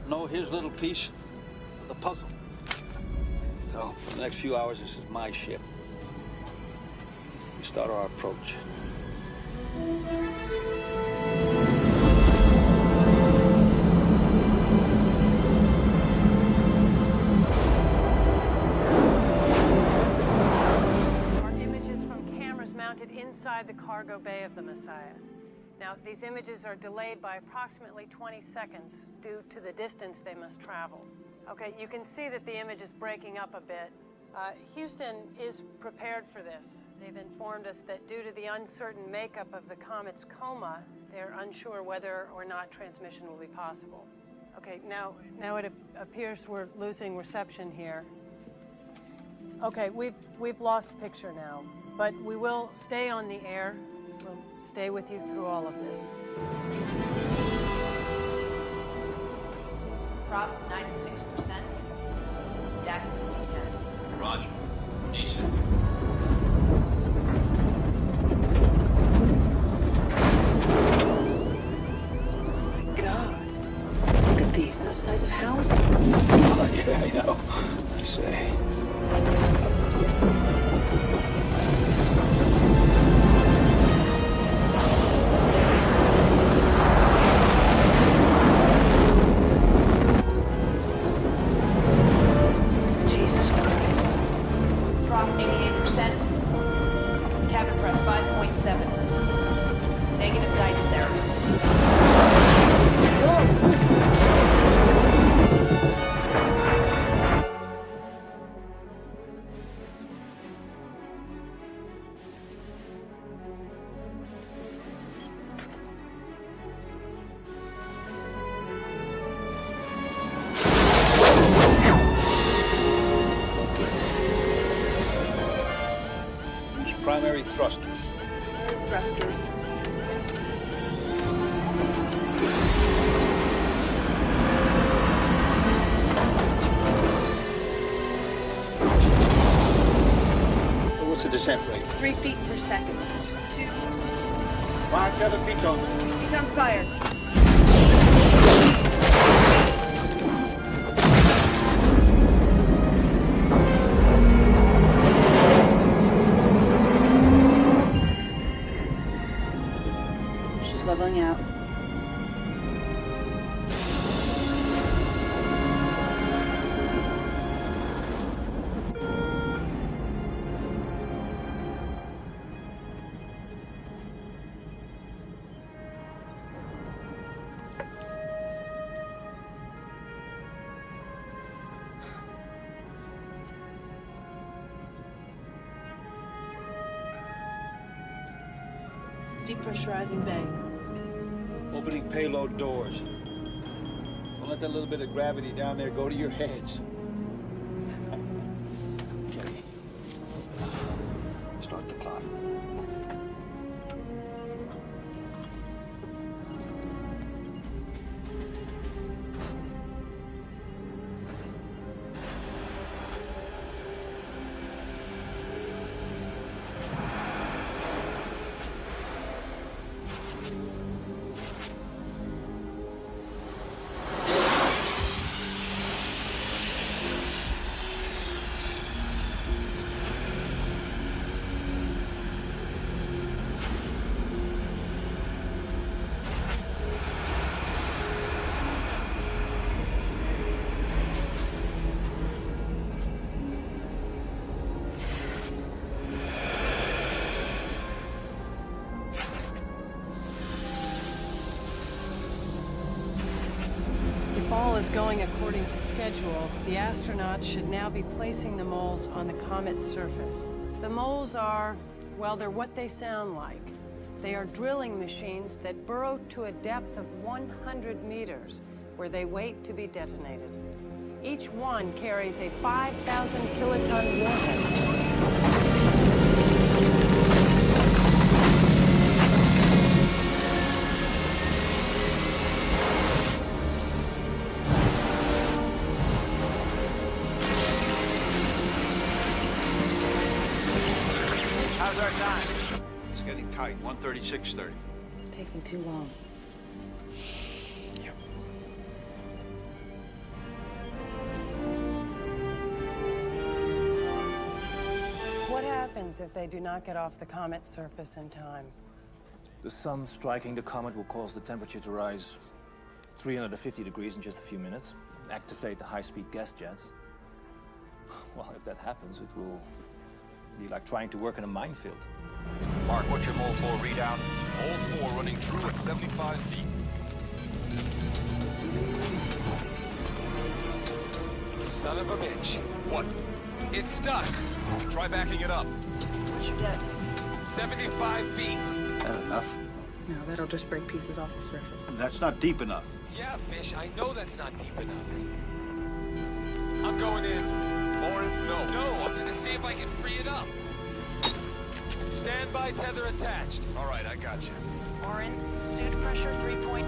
know his little piece of the puzzle. So, for the next few hours, this is my ship. We start our approach. Are images from cameras mounted inside the cargo bay of the Messiah. Now, these images are delayed by approximately 20 seconds due to the distance they must travel. Okay, you can see that the image is breaking up a bit. Houston is prepared for this. They've informed us that due to the uncertain makeup of the comet's coma, they're unsure whether or not transmission will be possible. Okay, now it appears we're losing reception here. Okay, we've lost picture now, but we will stay on the air. We'll stay with you through all of this. Prop 96%. DAC is in descent. Roger. Descent. Oh my God. Look at these, the size of houses. Oh, yeah, I know. I say. Primary thrusters. Thrusters. descent rate? 3 feet per second. 2. Mark, have a piton. Piton's fired. She's leveling out. Depressurizing bay. Opening payload doors. Don't let that little bit of gravity down there go to your heads. Okay. Start the clock. If all is going according to schedule, the astronauts should now be placing the moles on the comet's surface. The moles are, well, they're what they sound like. They are drilling machines that burrow to a depth of 100 meters, where they wait to be detonated. Each one carries a 5,000 kiloton warhead. How's our time? It's getting tight. 1:36:30. It's taking too long. What happens if they do not get off the comet's surface in time? The sun striking the comet will cause the temperature to rise 350 degrees in just a few minutes, activate the high-speed gas jets. Well, if that happens, it will be like trying to work in a minefield. Mark, what's your Mole 4 readout? Mole 4 running true at 75 feet. Son of a bitch. What? It's stuck. Try backing it up. What's your depth? 75 feet. That enough? No, that'll just break pieces off the surface. That's not deep enough. Yeah, Fish, I know that's not deep enough. I'm going in. Orin, no. No, I'm gonna see if I can free it up. Standby tether attached. All right, I got you. Orin, suit pressure 3.5.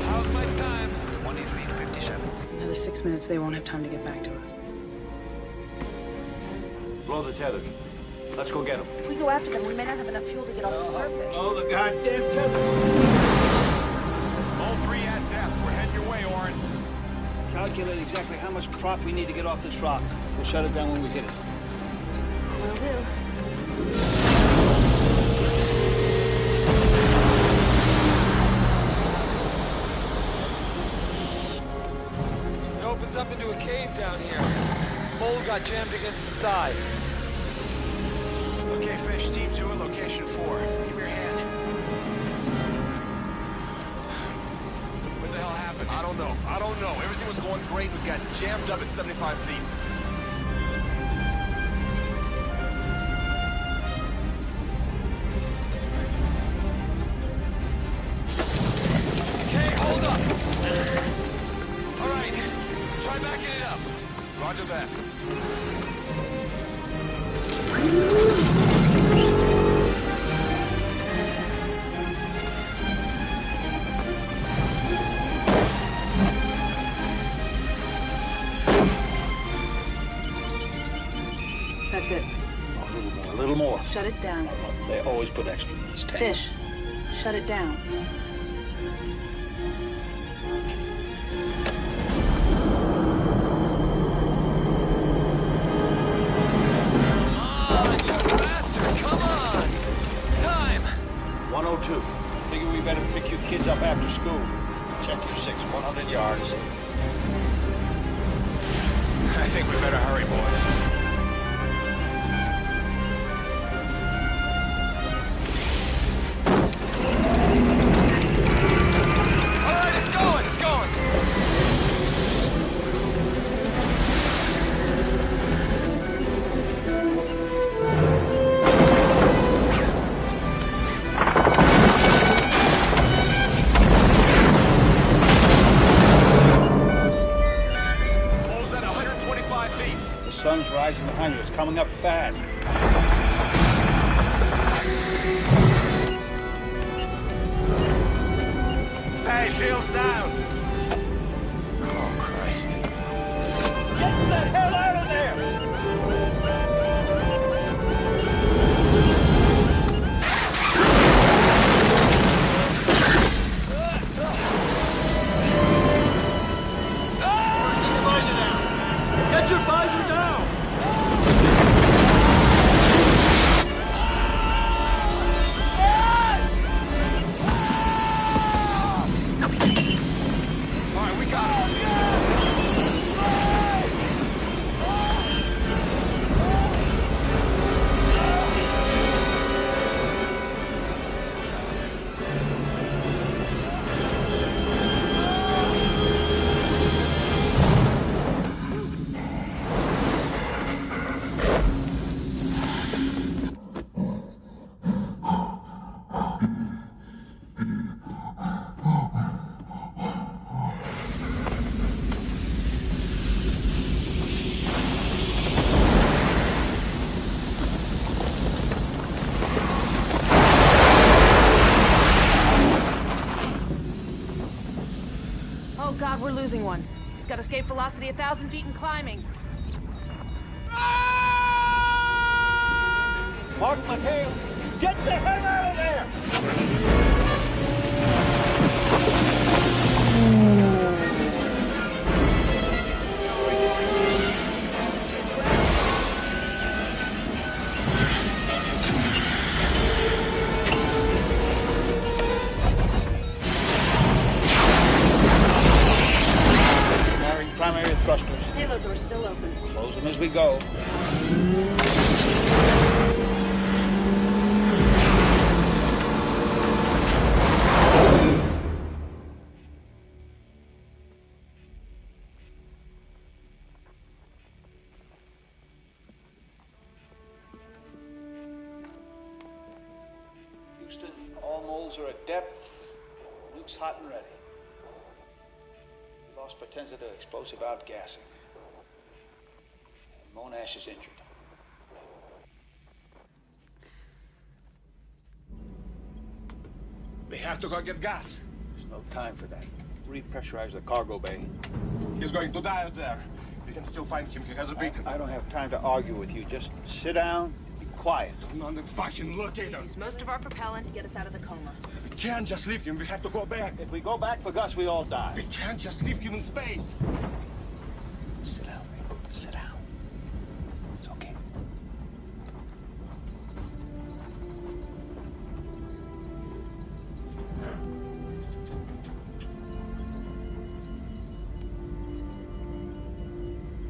How's my time? 23:57. Another 6 minutes, they won't have time to get back to us. Blow the tether. Let's go get them. If we go after them, we may not have enough fuel to get off the surface. Oh, the goddamn tether! Mole 3 at depth. We're heading your way, Orin. Calculate exactly how much prop we need to get off the trough. We'll shut it down when we hit it. Will do. It opens up into a cave down here. Mole got jammed against the side. Okay, Fish, Team 2 at location 4. Give me your hand. What the hell happened? I don't know. Everything was going great. We got jammed up at 75 feet. Okay, hold up. All right, try backing it up. Roger that. Shut it down. They always put extra in these tanks. Fish, shut it down. Come on, you bastard! Come on! Time! 102. Figure we better pick you kids up after school. Check your 100 yards. I think we better hurry, boys. All right, it's going, it's going. Pulls at 125 feet. The sun's rising behind you. It's coming up fast. Hey, shields down. Oh, Christ. Get the hell out of there! Get your visor down! All right, we got him. Oh God, we're losing one. He's got escape velocity 1,000 feet and climbing. Mark McHale, get the hell out of there! Firing primary thrusters. Payload door's still open. Close them as we go. Houston, all molds are at depth. Nuke's hot and ready. We lost Potenza to explosive outgassing. And Monash is injured. We have to go get gas. There's no time for that. Repressurize the cargo bay. He's going to die out there. We can still find him. He has a beacon. I don't have time to argue with you. Just sit down, be quiet. Turn on the fucking locator. Use most of our propellant to get us out of the coma. We can't just leave him. We have to go back. If we go back for Gus, we all die. We can't just leave him in space. Sit down, Ray. Sit down. It's okay.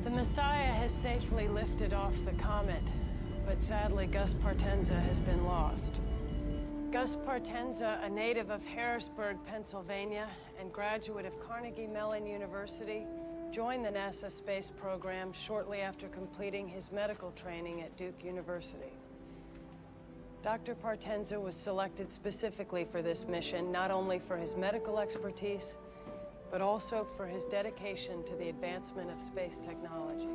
The Messiah has safely lifted off the comet, but sadly Gus Partenza has been lost. Gus Partenza, a native of Harrisburg, Pennsylvania, and graduate of Carnegie Mellon University, joined the NASA space program shortly after completing his medical training at Duke University. Dr. Partenza was selected specifically for this mission, not only for his medical expertise, but also for his dedication to the advancement of space technology.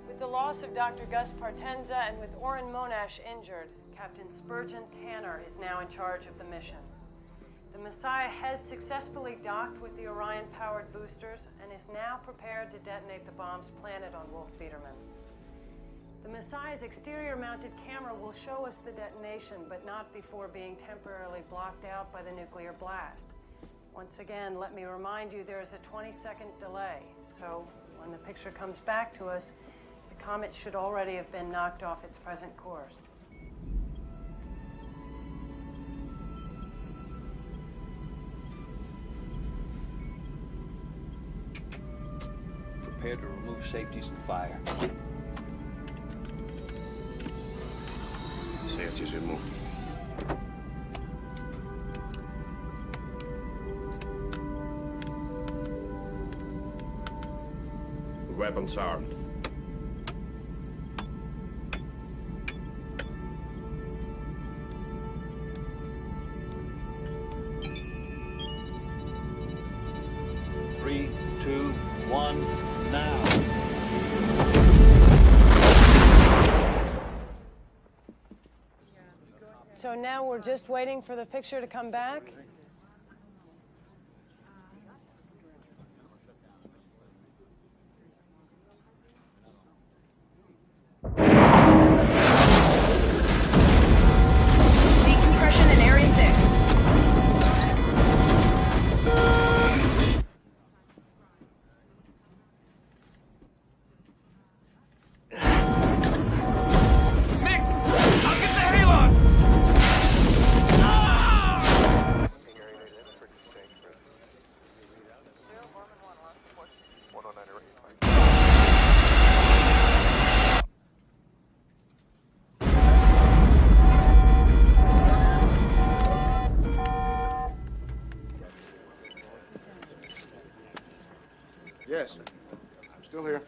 With the loss of Dr. Gus Partenza and with Orrin Monash injured, Captain Spurgeon Tanner is now in charge of the mission. The Messiah has successfully docked with the Orion-powered boosters and is now prepared to detonate the bombs planted on Wolf Biederman. The Messiah's exterior-mounted camera will show us the detonation, but not before being temporarily blocked out by the nuclear blast. Once again, let me remind you there is a 20-second delay, so when the picture comes back to us, the comet should already have been knocked off its present course. Prepare to remove safeties and fire. Safeties removed. Weapons armed. Three, two, one, now. So now we're just waiting for the picture to come back? Decompression in Area 6. Yes, I'm still here.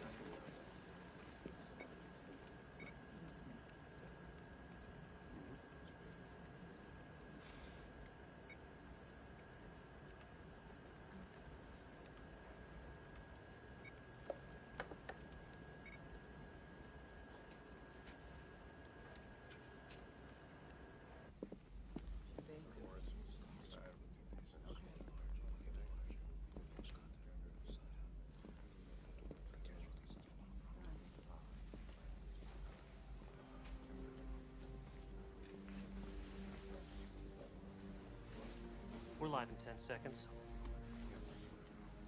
We're live in 10 seconds.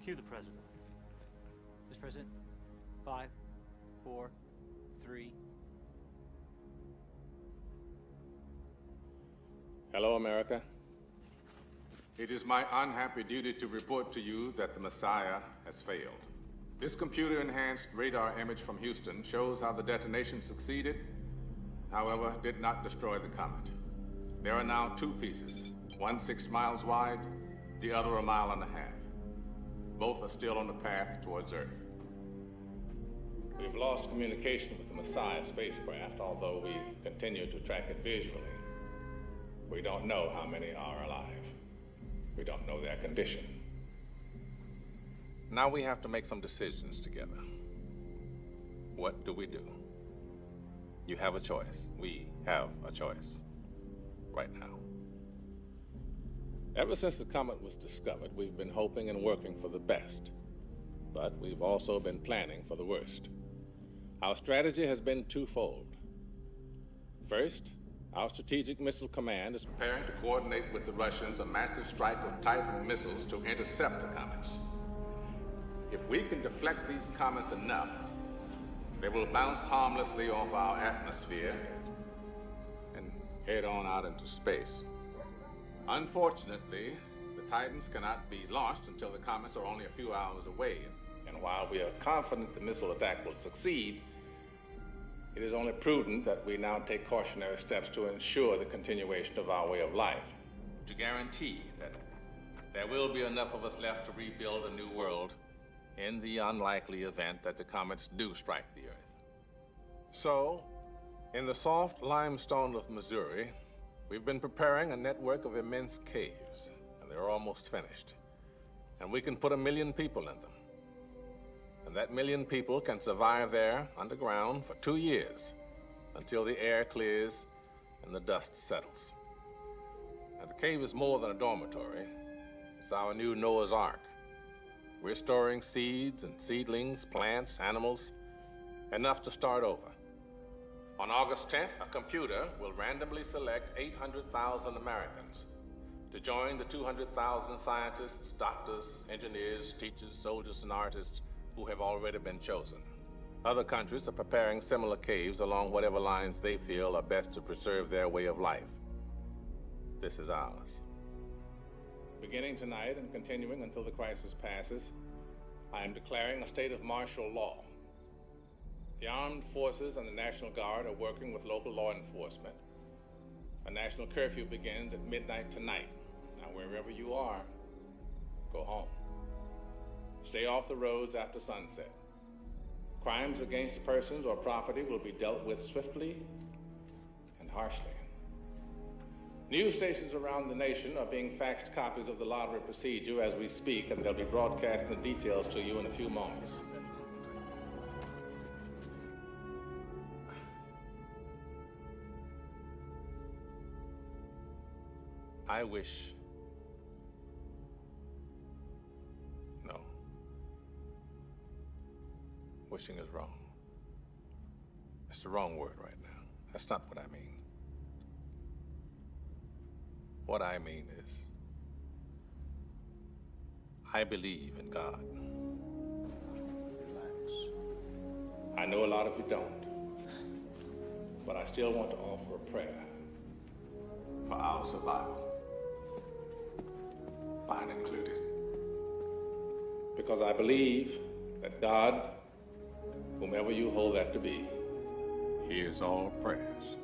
Cue the president. Mr. President, 5, 4, 3. Hello, America. It is my unhappy duty to report to you that the Messiah has failed. This computer-enhanced radar image from Houston shows how the detonation succeeded, however, did not destroy the comet. There are now two pieces, one 6 miles wide, the other 1.5 miles. Both are still on the path towards Earth. We've lost communication with the Messiah spacecraft, although we continue to track it visually. We don't know how many are alive. We don't know their condition. Now we have to make some decisions together. What do we do? You have a choice. We have a choice. Right now. Ever since the comet was discovered, we've been hoping and working for the best. But we've also been planning for the worst. Our strategy has been twofold. First, our Strategic Missile Command is preparing to coordinate with the Russians a massive strike of Titan missiles to intercept the comets. If we can deflect these comets enough, they will bounce harmlessly off our atmosphere and head on out into space. Unfortunately, the Titans cannot be launched until the comets are only a few hours away. And while we are confident the missile attack will succeed, it is only prudent that we now take cautionary steps to ensure the continuation of our way of life, to guarantee that there will be enough of us left to rebuild a new world in the unlikely event that the comets do strike the Earth. So, in the soft limestone of Missouri, we've been preparing a network of immense caves, and they're almost finished. And we can put 1 million people in them. And that 1 million people can survive there underground for 2 years until the air clears and the dust settles. Now, the cave is more than a dormitory. It's our new Noah's Ark. We're storing seeds and seedlings, plants, animals, enough to start over. On August 10th, a computer will randomly select 800,000 Americans to join the 200,000 scientists, doctors, engineers, teachers, soldiers, and artists who have already been chosen. Other countries are preparing similar caves along whatever lines they feel are best to preserve their way of life. This is ours. Beginning tonight and continuing until the crisis passes, I am declaring a state of martial law. The armed forces and the National Guard are working with local law enforcement. A national curfew begins at midnight tonight. Now, wherever you are, go home. Stay off the roads after sunset. Crimes against persons or property will be dealt with swiftly and harshly. News stations around the nation are being faxed copies of the lottery procedure as we speak, and they'll be broadcasting the details to you in a few moments. I wish... No. Wishing is wrong. It's the wrong word right now. That's not what I mean. What I mean is, I believe in God. Relax. I know a lot of you don't, but I still want to offer a prayer for our survival, mine included. Because I believe that God, whomever you hold that to be, hears all prayers,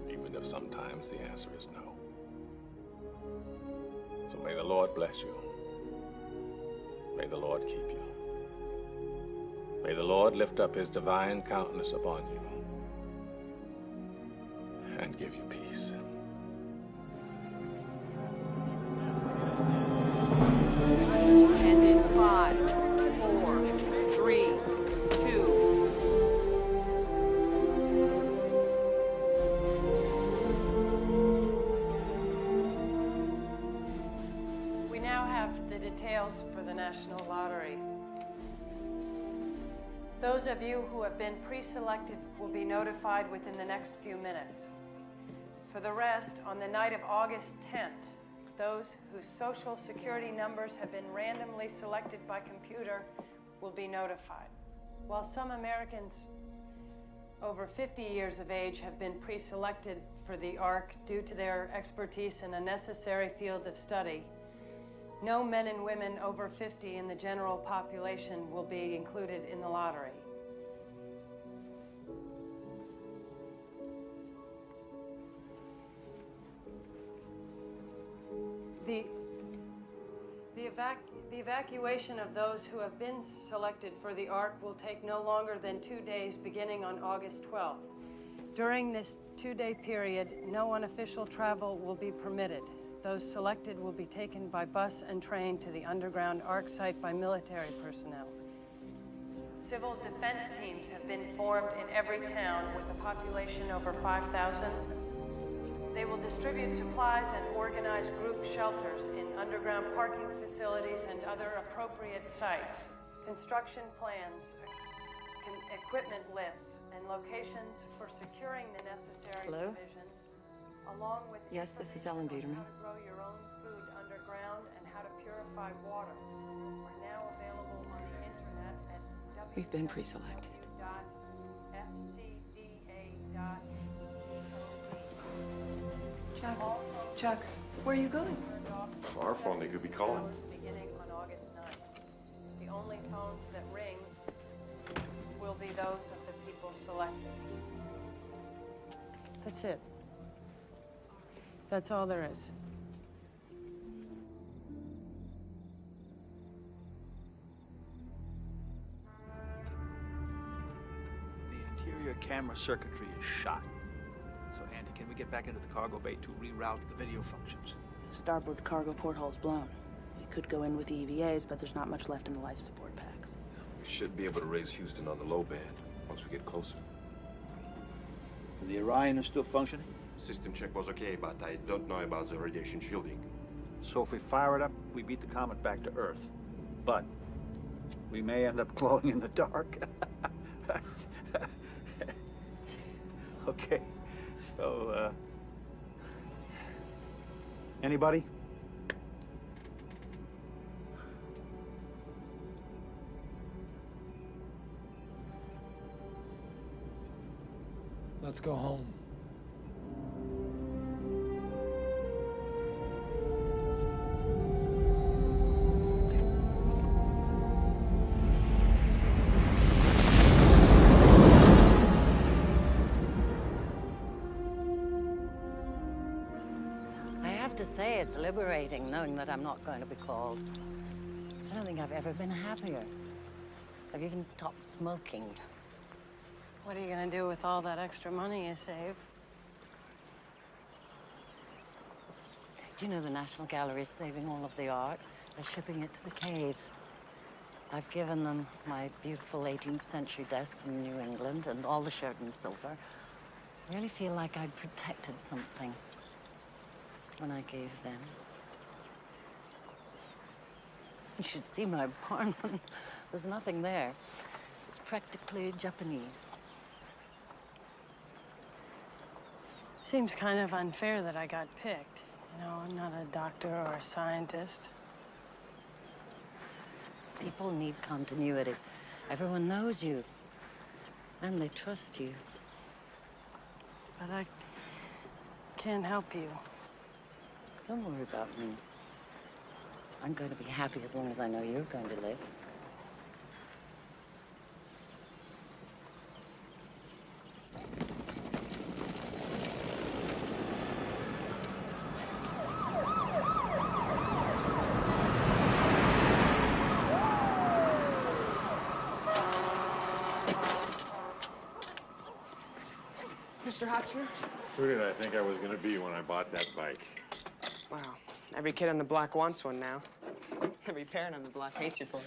even if sometimes the answer is no. So may the Lord bless you. May the Lord keep you. May the Lord lift up his divine countenance upon you and give you peace. And in 5, 4, 3, 2. We now have the details for the National Lottery. Those of you who have been pre-selected will be notified within the next few minutes. For the rest, on the night of August 10th, those whose social security numbers have been randomly selected by computer will be notified. While some Americans over 50 years of age have been pre-selected for the ARC due to their expertise in a necessary field of study, no men and women over 50 in the general population will be included in the lottery. The evacuation of those who have been selected for the ARC will take no longer than 2 days beginning on August 12th. During this 2-day period, no unofficial travel will be permitted. Those selected will be taken by bus and train to the underground ARC site by military personnel. Civil defense teams have been formed in every town with a population over 5,000. They will distribute supplies and organize group shelters in underground parking facilities and other appropriate sites. Construction plans, equipment lists, and locations for securing the necessary provisions, along with Yes, this is Ellen Biederman. how to grow your own food underground and how to purify water, are now available on the internet at We've been pre-selected. Chuck, where are you going? Our phone, they could be calling. Beginning on August 9th. The only phones that ring will be those of the people selected. That's it. That's all there is. The interior camera circuitry is shot. So, Andy, can we get back into the cargo bay to reroute the video functions? Starboard cargo porthole's blown. We could go in with the EVAs, but there's not much left in the life support packs. We should be able to raise Houston on the low band once we get closer. The Orion is still functioning? System check was okay, but I don't know about the radiation shielding. So if we fire it up, we beat the comet back to Earth. But we may end up glowing in the dark. Okay, so, anybody? Let's go home. I have to say, it's liberating knowing that I'm not going to be called. I don't think I've ever been happier. I've even stopped smoking. What are you gonna do with all that extra money you save? Do you know the National Gallery is saving all of the art? They're shipping it to the caves. I've given them my beautiful 18th century desk from New England and all the Sheraton silver. I really feel like I'd protected something when I gave them. You should see my apartment. There's nothing there. It's practically Japanese. Seems kind of unfair that I got picked. You know, I'm not a doctor or a scientist. People need continuity. Everyone knows you. And they trust you. But I can't help you. Don't worry about me. I'm going to be happy as long as I know you're going to live. Mr. Hotchner? Who did I think I was going to be when I bought that bike? Wow. Every kid on the block wants one now. Every parent on the block hates you for it.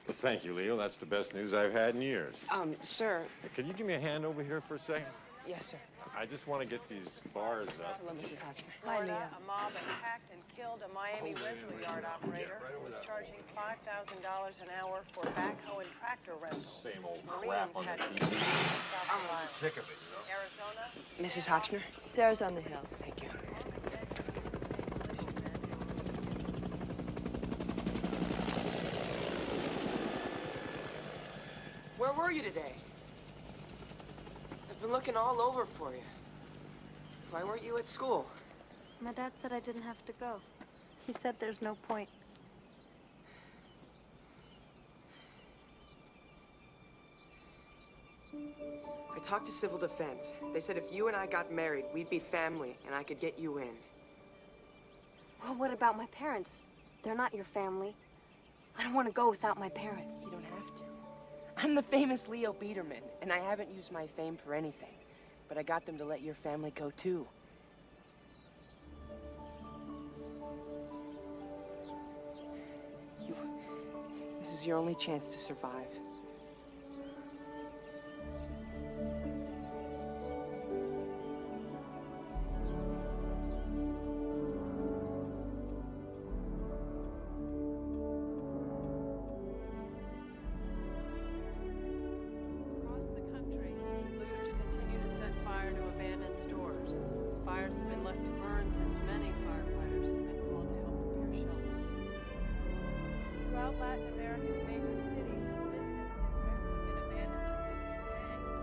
Well, thank you, Leo. That's the best news I've had in years. Sir. Hey, could you give me a hand over here for a second? Yes, sir. I just want to get these bars up. Hello, Mrs. Hotchner. Florida, a mob attacked and killed a Miami rental yard operator who was charging $5,000 an hour for backhoe and tractor rentals. Same old Marines crap on had the to TV. stop the I'm violence. sick of it, you know? Arizona. Mrs. Hotchner? Sarah's on the hill. Thank you. Where were you today? I've been looking all over for you. Why weren't you at school? My dad said I didn't have to go. He said there's no point. I talked to Civil Defense. They said if you and I got married, we'd be family, and I could get you in. Well, what about my parents? They're not your family. I don't want to go without my parents. You don't have to. I'm the famous Leo Biederman, and I haven't used my fame for anything. But I got them to let your family go, too. This is your only chance to survive. Across the country, looters continue to set fire to abandoned stores. Fires have been left to burn since many firefighters have been called to help repair shelters. Throughout Latin America's major cities, business districts have been abandoned to looting gangs,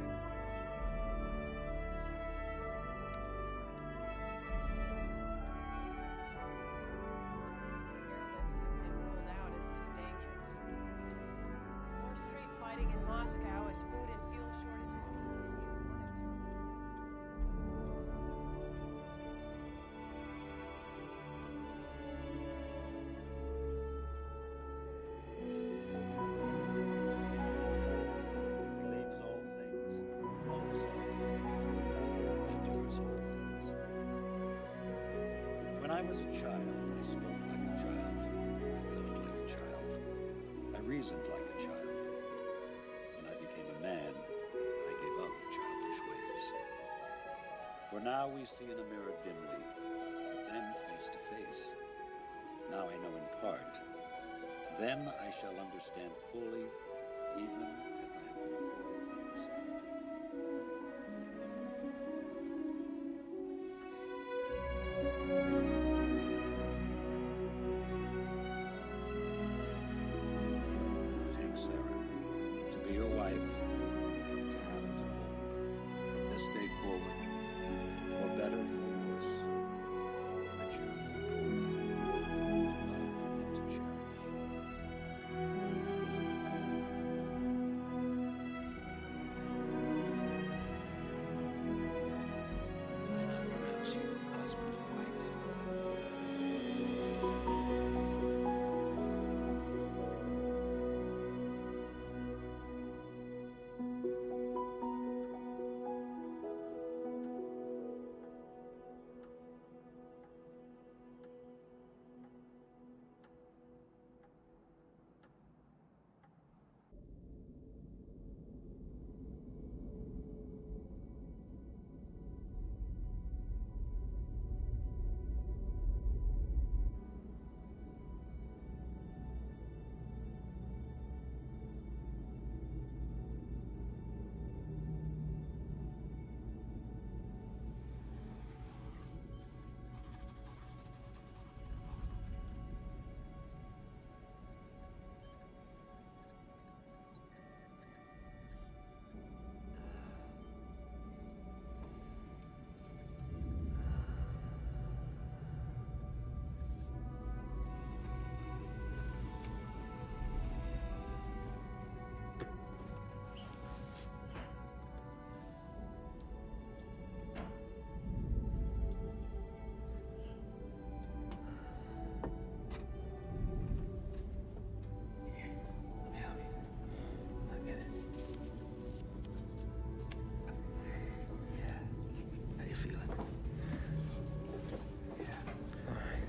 military airlifts have been rolled out as too dangerous. More street fighting in Moscow as food and fuel shortages continue. Believes all things, knows all things, endures all things. When I was a child, I spoke like a child. I thought like a child. I reasoned like a child. When I became a man, I gave up childish ways. now we see in a mirror dimly, but then face to face. Now I know in part. Then I shall understand fully, even as I have been fully understood. Take Sarah to be your wife, to have and to hold. From this day forward, for better, for worse, richer, for poorer, to love and to cherish. I now pronounce you husband and wife. How you feeling? Yeah.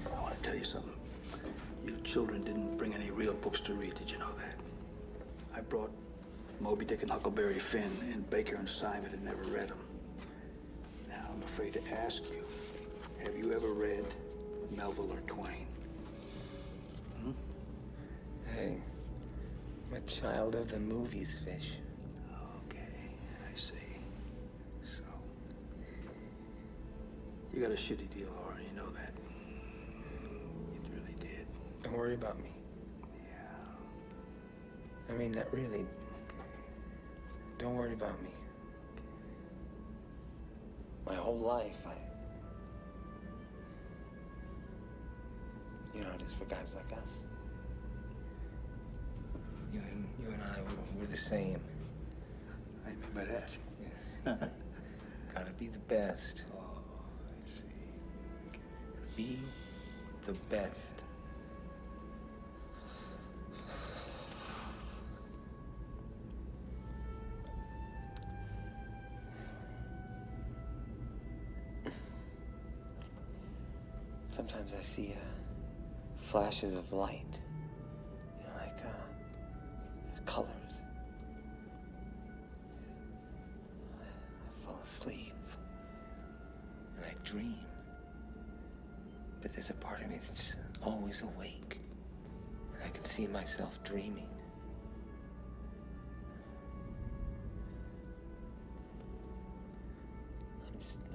I want to tell you something. You children didn't bring any real books to read. Did you know that? I brought Moby Dick and Huckleberry Finn, and Baker and Simon had never read them. Now, I'm afraid to ask you, have you ever read Melville or Twain? Hey, I'm a child of the movies, Fish. Okay, I see. So, you got a shitty deal, Laura, you know that. You really did. Don't worry about me. I mean, that really... Don't worry about me. My whole life, You know how it is for guys like us. You and I, we're the same. I mean by that. Gotta be the best. Oh, I see. Okay. Be the best. Sometimes I see flashes of light, you know, like colors. I fall asleep and I dream, but there's a part of me that's always awake, and I can see myself dreaming.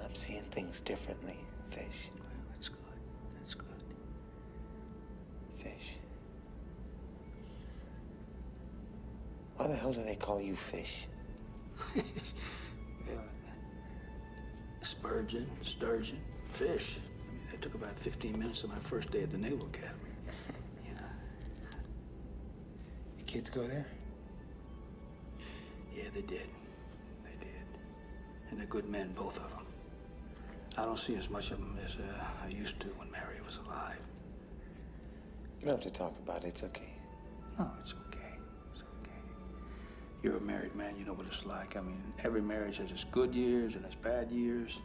I'm seeing things differently, Fish. Well, that's good. That's good. Fish. Why the hell do they call you Fish? Yeah. Spurgeon, sturgeon, fish. I mean, that took about 15 minutes of my first day at the Naval Academy. You know. Your kids go there? Yeah, they did. They did. And they're good men, both of them. I don't see as much of them as I used to when Mary was alive. You don't have to talk about it. It's okay. No, it's okay. It's okay. You're a married man. You know what it's like. I mean, every marriage has its good years and its bad years.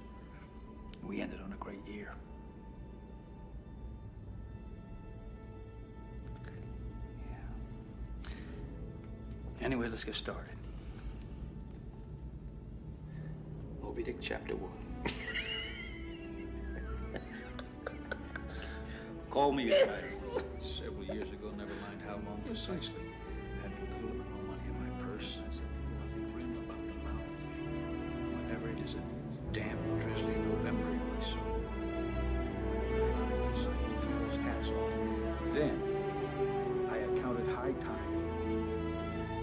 We ended on a great year. Yeah. Anyway, let's get started. Moby Dick, Chapter 1. Called me a child several years ago, never mind how long precisely. Had little or no money in my purse. Nothing grim about the mouth. Whenever it is a damp, drizzly November in my soul. Whenever I find myself eating those hats off, then I accounted high time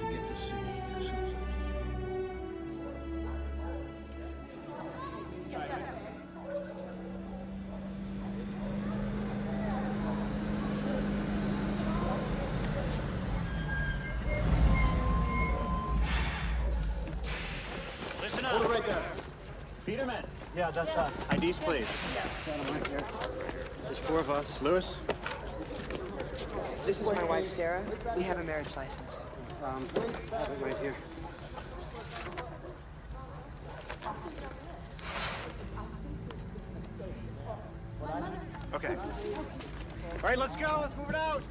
to get to sea as soon as I can. Listen up. Hold it right there. Peterman. Yeah, that's us. IDs, please. Right here. There's 4 of us. Lewis? This is my wife, Sarah. We have a marriage license. Have it right here. Okay. All right, let's go. Let's move it out.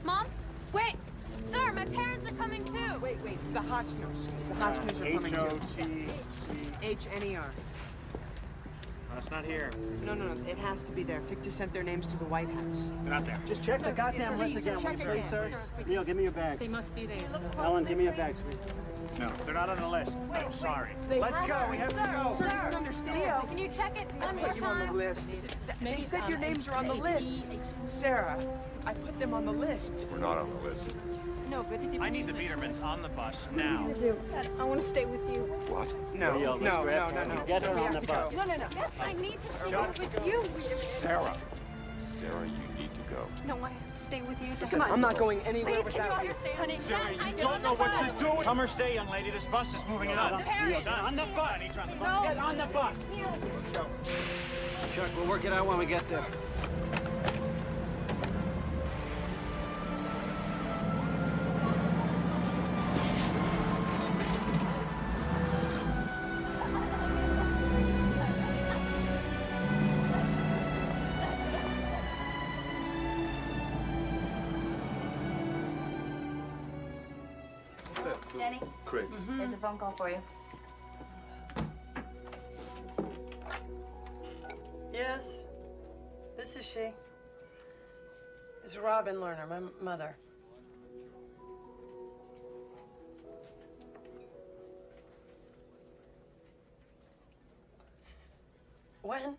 Mom? Wait! Sir, my parents are coming too! Wait. The Hotchners. The Hotchners are coming too. H-O-T-C. H-N-E-R. That's not here. No. It has to be there. Ficta sent their names to the White House. They're not there. Just check the goddamn list again, check will you, again. sir? Neil, give me your bag. They must be there. Ellen, give me your bag, sweet. No, they're not on the list. I'm sorry. Let's go. We have to go. Sir, you don't understand. Leo, can you check it one more Put you on the time? list. They said your names are on the list. Sarah, I put them on the list. We're not on the list. No, but I need the Biedermans on the bus now. I want to stay with you. What? No. Get her We on have the to go. bus. No. I need to stay with you. Sarah. Sarah, you need to go. No, I have to stay with you. Listen, I'm not going anywhere Please, can you without you. understand? Honey, Sarah, I you get don't on know the what bus. you're doing. Come or stay, young lady. This bus is moving on. Parents. On the bus. He's on the bus. No. Get on the bus. Let's go. Chuck, we'll work it out when we get there. Jenny? Chris. There's a phone call for you. Yes, this is she. It's Robin Lerner, my mother. When?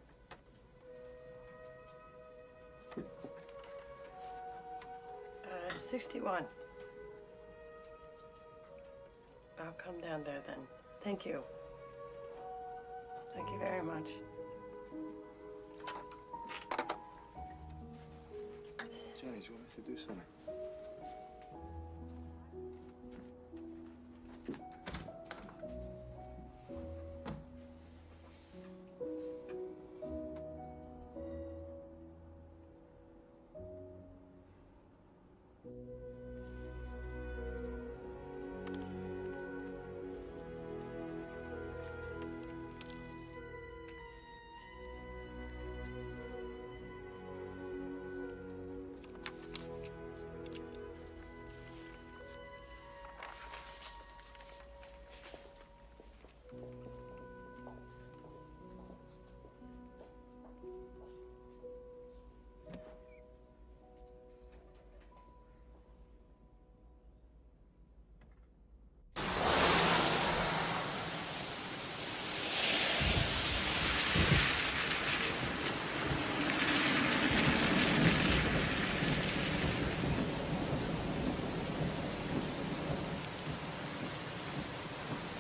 Uh, 61. I'll come down there then. Thank you. Thank you very much. Jenny, do you want me to do something?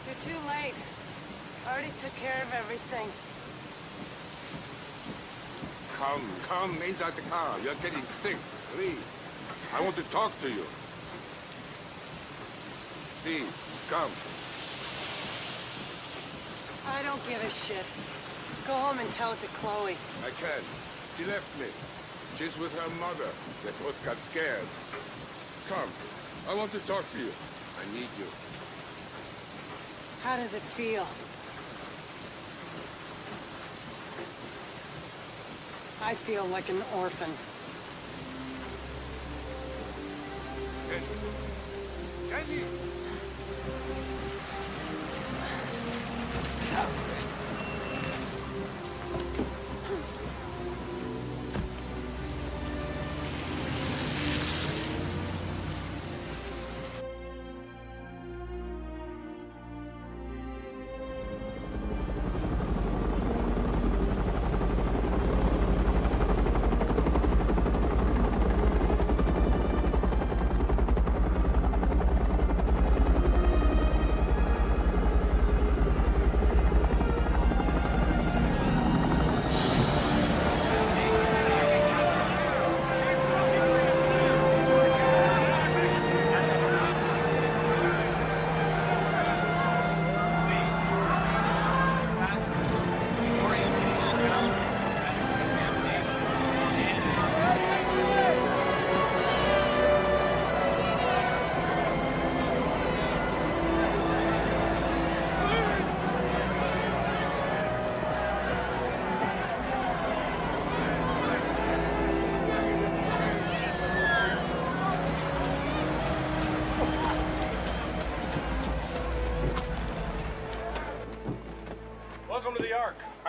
You're too late. I already took care of everything. Come inside the car. You're getting sick. Please. I want to talk to you. Please, come. I don't give a shit. Go home and tell it to Chloe. I can't. She left me. She's with her mother. They both got scared. Come. I want to talk to you. I need you. How does it feel? I feel like an orphan. Jenny!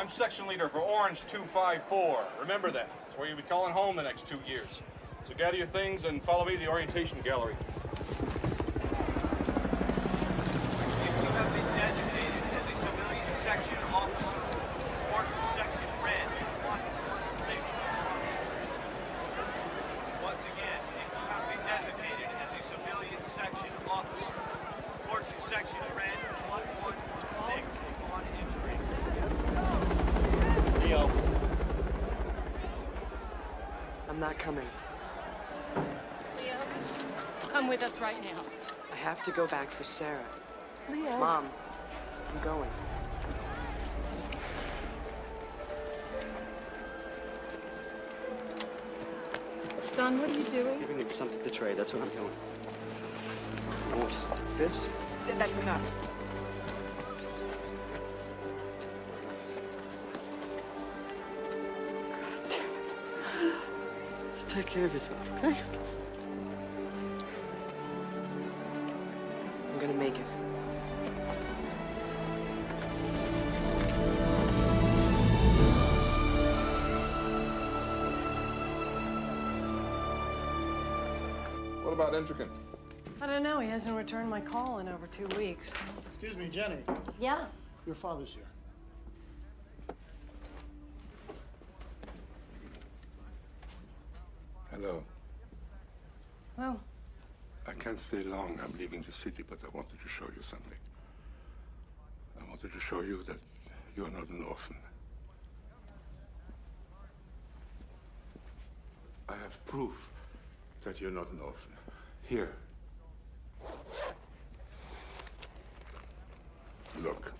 I'm section leader for Orange 254. Remember that. It's where you'll be calling home the next 2 years. So gather your things and follow me to the orientation gallery. If you have been designated as a civilian section officer, report to section red 116. Once again, if you have been designated as a civilian section officer, report to section red 116 upon entry. Leo. I'm not coming. Leo, come with us right now. I have to go back for Sarah. Leo. Mom, I'm going. John, what are you doing? Giving him something to trade. That's what I'm doing. You want this? That's enough. Take care of yourself, okay? I'm gonna make it. What about Entrican? I don't know. He hasn't returned my call in over 2 weeks. Excuse me, Jenny. Yeah? Your father's here. Hello. Oh. I can't stay long. I'm leaving the city, but I wanted to show you something. I wanted to show you that you're not an orphan. I have proof that you're not an orphan. Here. Look.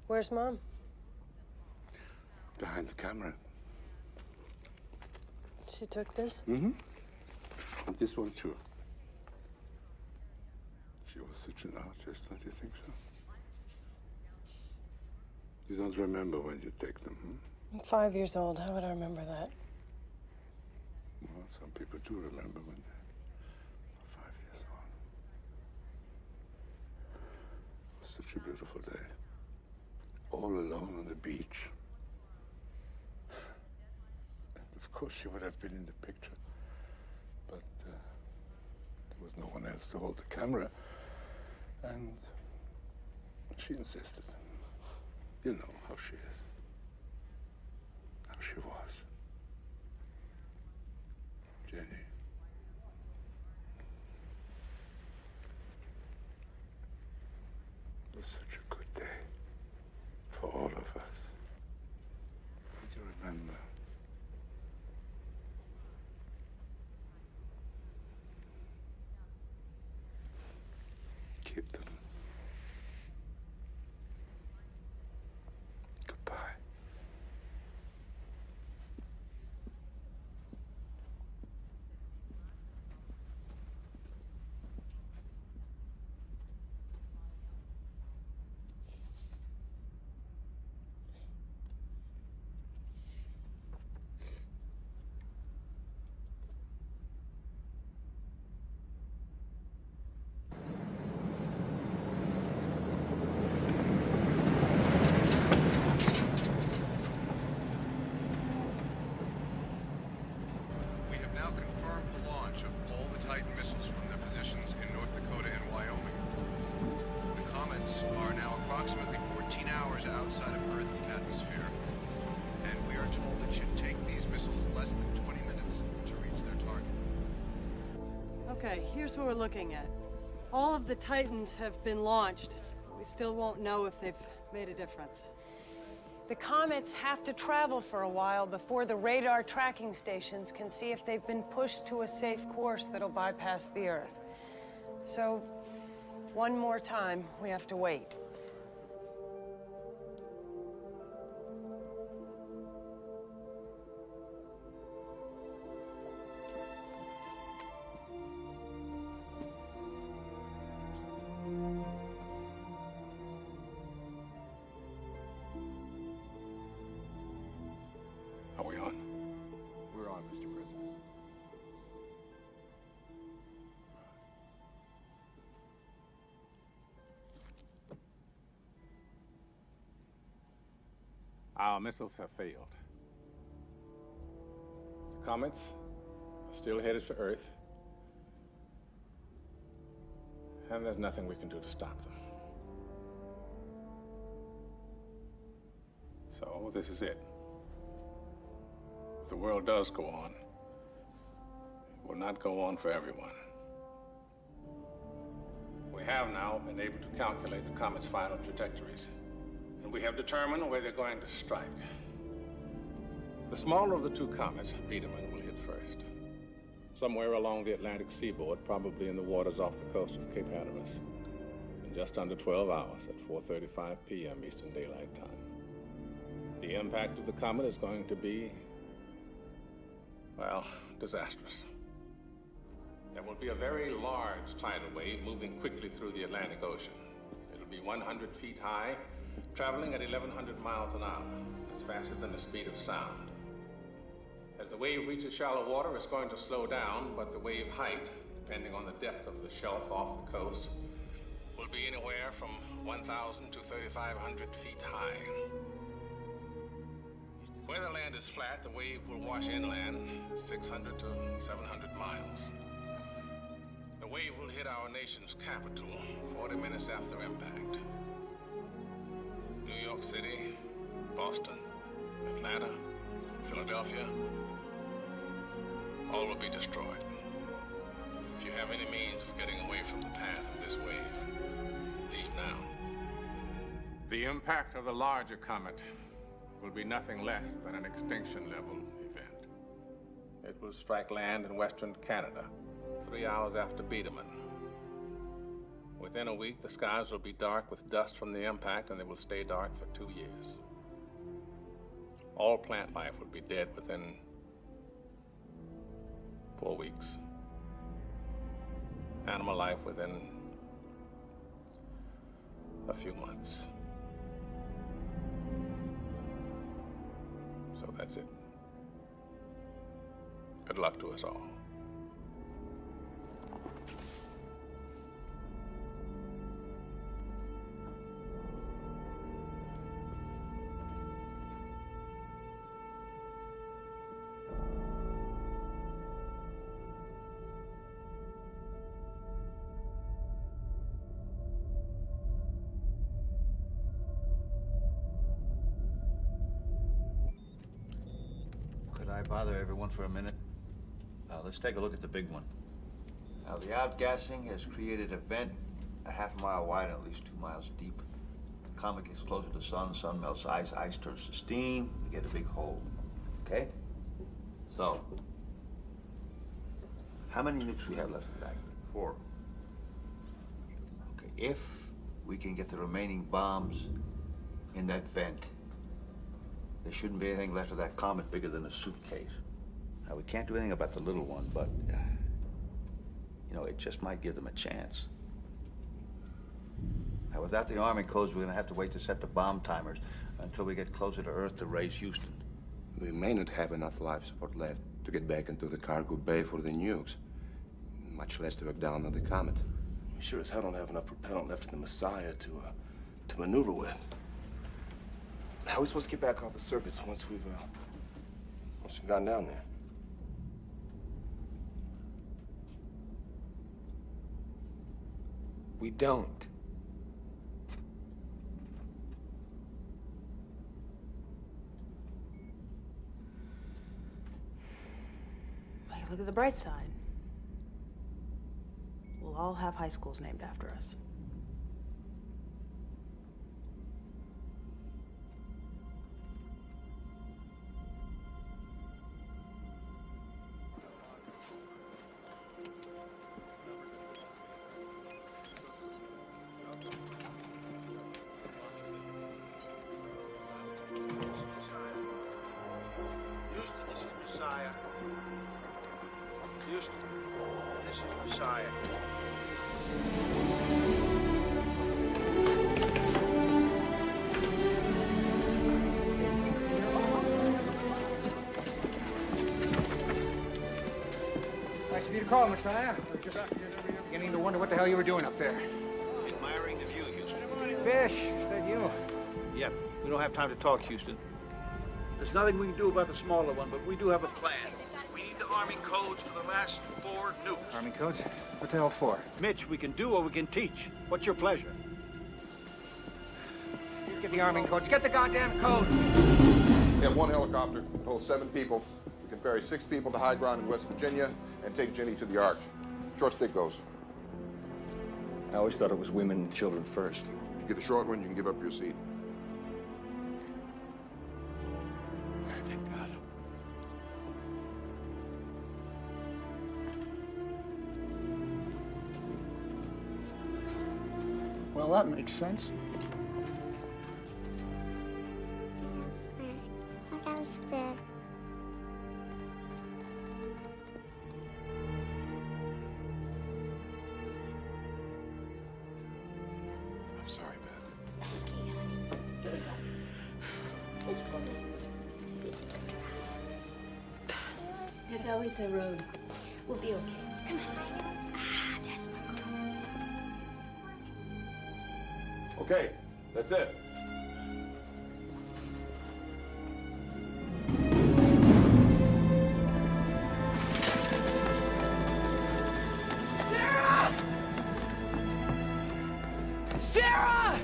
Where's Mom? Behind the camera. She took this? Mm-hmm. And this one, too. She was such an artist, don't you think so? You don't remember when you take them, hmm? I'm 5 years old. How would I remember that? Well, some people do remember when they're 5 years old. It was such a beautiful day. All alone on the beach. And of course she would have been in the picture. But there was no one else to hold the camera. And she insisted. You know how she is. How she was. Jenny. It was such a good day. For all of us. Don't you remember? Keep them. Goodbye. We have now confirmed the launch of all the Titan missiles from their positions in North Dakota and Wyoming. The comets are now approximately 14 hours outside of Earth's atmosphere, and we are told it should take these missiles less than 20 minutes to reach their target. Okay, here's what we're looking at. All of the Titans have been launched. We still won't know if they've made a difference. The comets have to travel for a while before the radar tracking stations can see if they've been pushed to a safe course that'll bypass the Earth. So, one more time, we have to wait. Are we on? We're on, Mr. President. Our missiles have failed. The comets are still headed for Earth, and there's nothing we can do to stop them. So this is it. If the world does go on, it will not go on for everyone. We have now been able to calculate the comet's final trajectories, and we have determined where they're going to strike. The smaller of the two comets, Biedermann, will hit first. Somewhere along the Atlantic seaboard, probably in the waters off the coast of Cape Hatteras, in just under 12 hours at 4:35 p.m. Eastern Daylight Time. The impact of the comet is going to be, well, disastrous. There will be a very large tidal wave moving quickly through the Atlantic Ocean. It'll be 100 feet high, traveling at 1,100 miles an hour. That's faster than the speed of sound. As the wave reaches shallow water, it's going to slow down, but the wave height, depending on the depth of the shelf off the coast, will be anywhere from 1,000 to 3,500 feet high. Where the land is flat, the wave will wash inland 600 to 700 miles. The wave will hit our nation's capital 40 minutes after impact. New York City, Boston, Atlanta, Philadelphia, all will be destroyed. If you have any means of getting away from the path of this wave, leave now. The impact of the larger comet will be nothing less than an extinction-level event. It will strike land in western Canada 3 hours after Biedermann. Within a week, the skies will be dark with dust from the impact, and they will stay dark for 2 years. All plant life will be dead within 4 weeks. Animal life within a few months. So that's it. Good luck to us all. Bother everyone for a minute. Let's take a look at the big one. Now, the outgassing has created a vent a half a mile wide and at least 2 miles deep. The comet gets closer to the sun melts ice turns to steam, you get a big hole. Okay? So, how many nukes we have left in the bag? 4. Okay, if we can get the remaining bombs in that vent, there shouldn't be anything left of that comet bigger than a suitcase. Now, we can't do anything about the little one, but, you know, it just might give them a chance. Now, without the arming codes, we're gonna have to wait to set the bomb timers until we get closer to Earth to raise Houston. We may not have enough life support left to get back into the cargo bay for the nukes, much less to look down on the comet. We sure as hell don't have enough propellant left in the Messiah to maneuver with. How are we supposed to get back off the surface once we've gotten down there? We don't. Hey, look at the bright side. We'll all have high schools named after us. Nice of you to call, Messiah. We're just beginning to wonder what the hell you were doing up there. Admiring the view, Houston. Fish, is that you? Yep. We don't have time to talk, Houston. There's nothing we can do about the smaller one, but we do have a plan. We need the Army codes for the last 4 nukes. Army codes? What the hell for? Mitch, we can do or we can teach. What's your pleasure? Get the Army codes. Get the goddamn codes! We have 1 helicopter, holds 7 people. We can ferry 6 people to high ground in West Virginia and take Jenny to the Arch. Short stick goes. I always thought it was women and children first. If you get the short one, you can give up your seat. Thank God. Well, that makes sense. I'm sorry, Beth. There's always a road. We'll be okay. Come on. That's my girl. Okay, that's it. Sarah!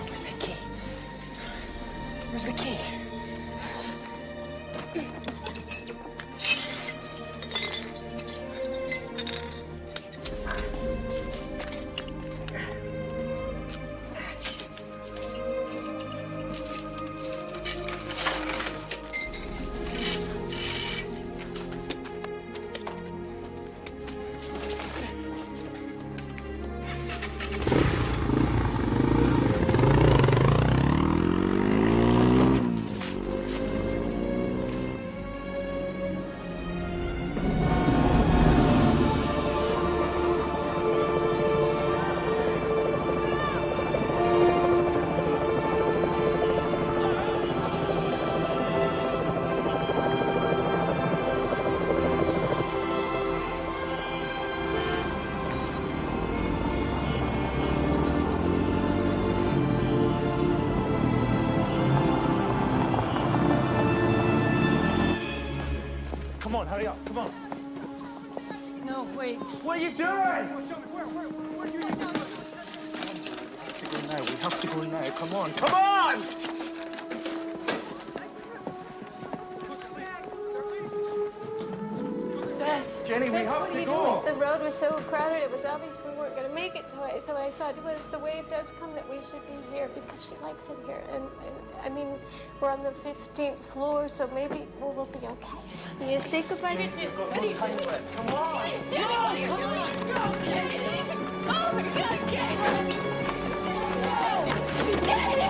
Where's the key? Where's the key? Come on, hurry up. Come on. No, wait. What are you doing? Show me where are you? We have to go now. Come on. Come on! Beth! Jenny, we have to go. The road was so crowded, it was obvious we weren't going to make it. So I thought, well, if the wave does come, that we should be here because she likes it here. And I mean, we're on the 15th floor, so maybe we'll be okay. You say goodbye to Jenny. What are you doing? Come on. Jenny, what are you doing? Go, Jenny. Oh my God, Jenny. Jenny.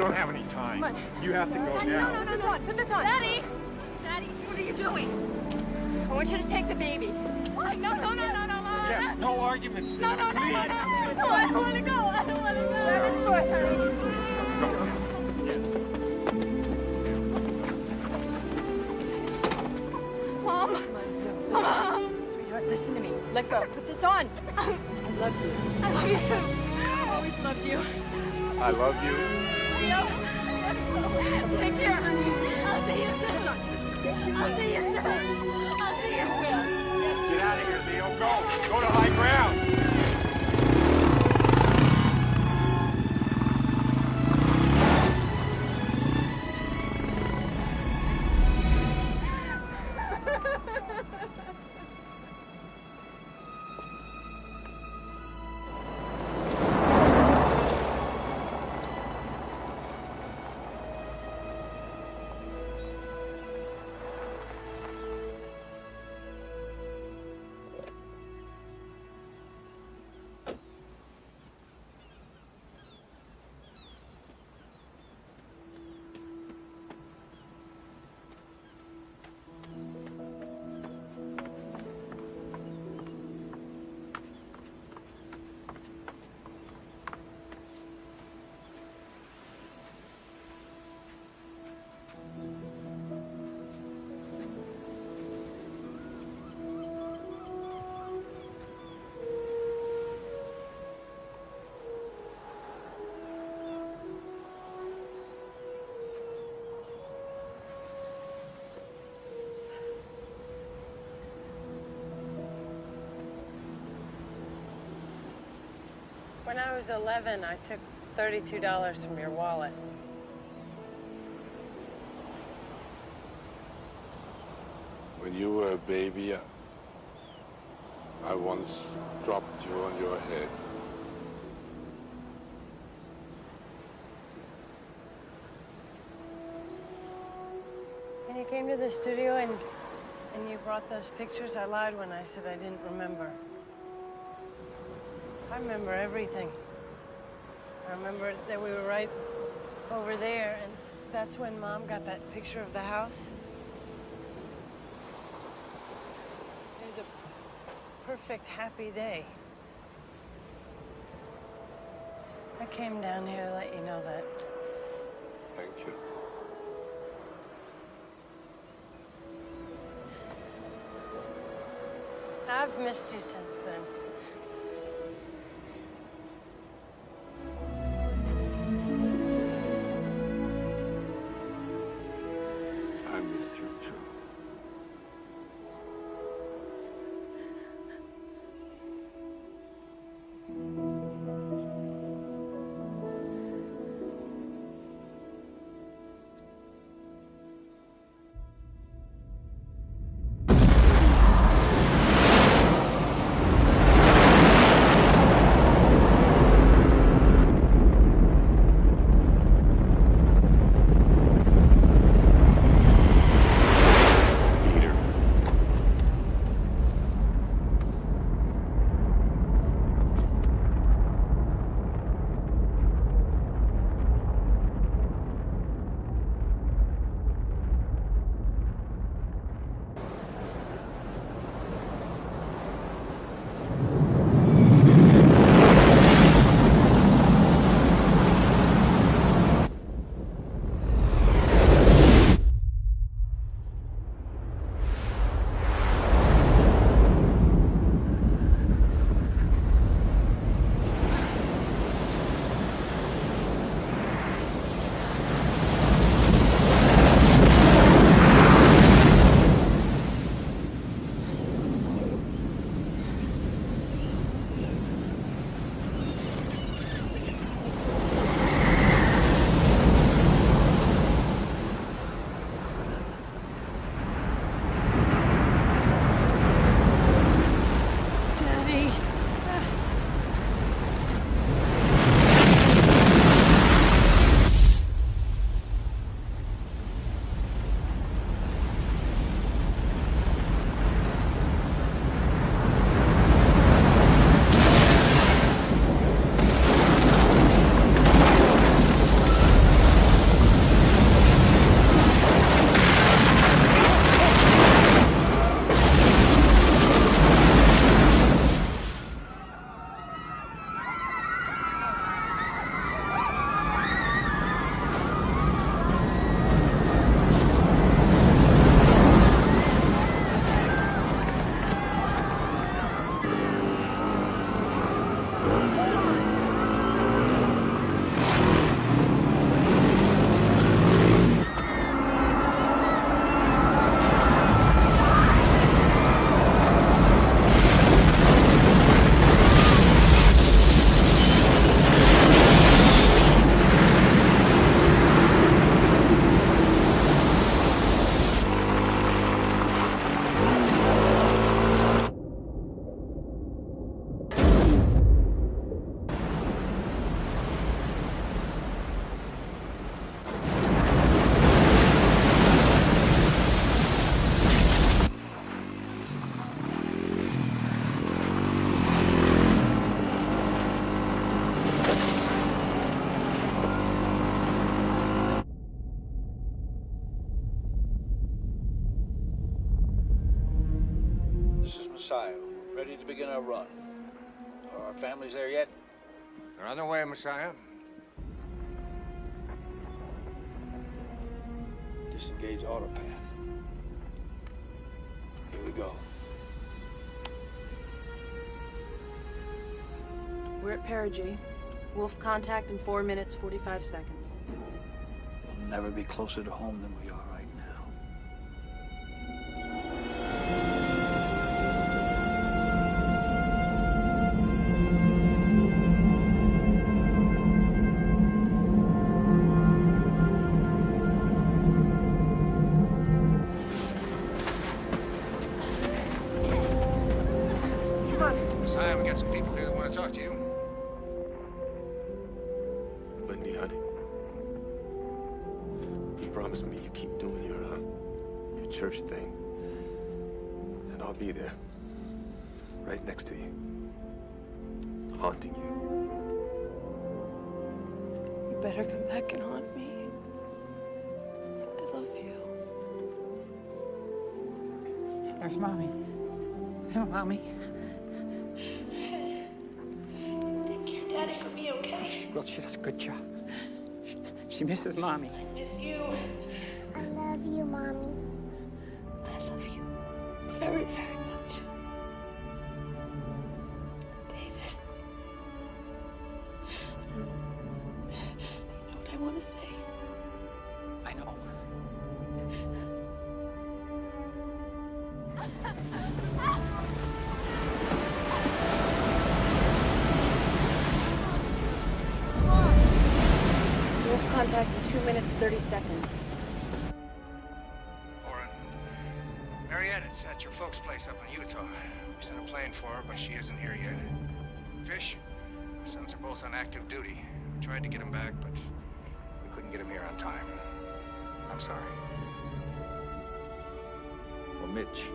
don't have any time. Come on. You have to go Daddy, now. No. Put this on. Daddy! Daddy, what are you doing? I want you to take the baby. What? No. Yes, no arguments. No, please. No, I don't want to go. I don't want to go. Grab his foot, honey. Yes. Mom! Sweetheart, listen to me. Let go. Put this on. I love you. I love you too. I've always loved you. I love you. No. Take care, honey. I'll see you soon. I'll see you soon. I'll see you soon. Get out of here, Leo. Go. Go to high ground. When I was 11, I took $32 from your wallet. When you were a baby, I once dropped you on your head. When you came to the studio and you brought those pictures, I lied when I said I didn't remember. I remember everything. I remember that we were right over there, and that's when Mom got that picture of the house. It was a perfect, happy day. I came down here to let you know that. Thank you. I've missed you since then. I missed you too. This is Messiah. We're ready to begin our run. Are our families there yet? They're on their way, Messiah. Disengage autopath. Here we go. We're at perigee. Wolf contact in 4 minutes, 45 seconds. We'll never be closer to home than we are right now. Come on. Messiah, we got some people here that want to talk to you. Wendy, honey. You promised me you keep doing your church thing. And I'll be there. Right next to you. Haunting you. You better come back and haunt me. I love you. There's Mommy. Mommy. Take care, Daddy, for me, okay? Well, she does a good job. She misses Mommy. I miss you. I love you, Mommy. I love you very, very much. David. You know what I want to say? I know. Wolf contact in 2 minutes, 30 seconds. Oren. Mariette, it's at your folks' place up in Utah. We sent a plane for her, but she isn't here yet. Fish, her sons are both on active duty. We tried to get them back, but we couldn't get them here on time. I'm sorry. Well, Mitch,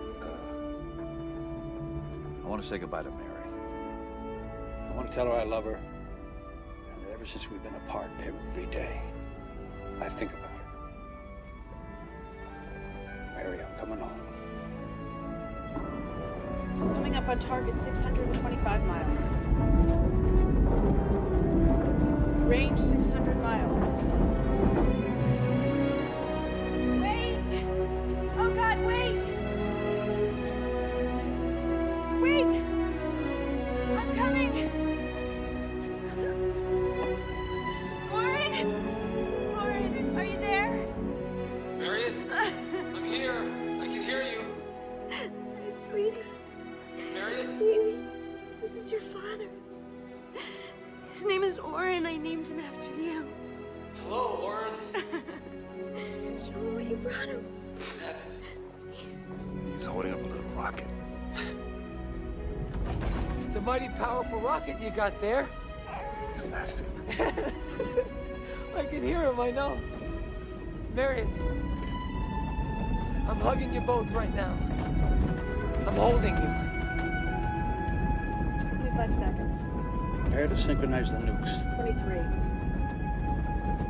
I want to say goodbye to Mary. I want to tell her I love her, and that ever since we've been apart, every day, I think about her. Mary, I'm coming home. Coming up on target 625 miles. Range 600 miles. Wait! Oh God, wait! Wait! I'm coming! Warren? Warren, are you there? Mariette, I'm here. I can hear you. Sweetie. Mariette? Baby, this is your father. His name is Oren. I named him after you. Hello, Oren. Show him what you brought him. He's holding up a little rocket. It's a mighty powerful rocket you got there. He's laughing. I can hear him, I know. Marion, I'm hugging you both right now. I'm holding you. 25 seconds. Prepare to synchronize the nukes. 23.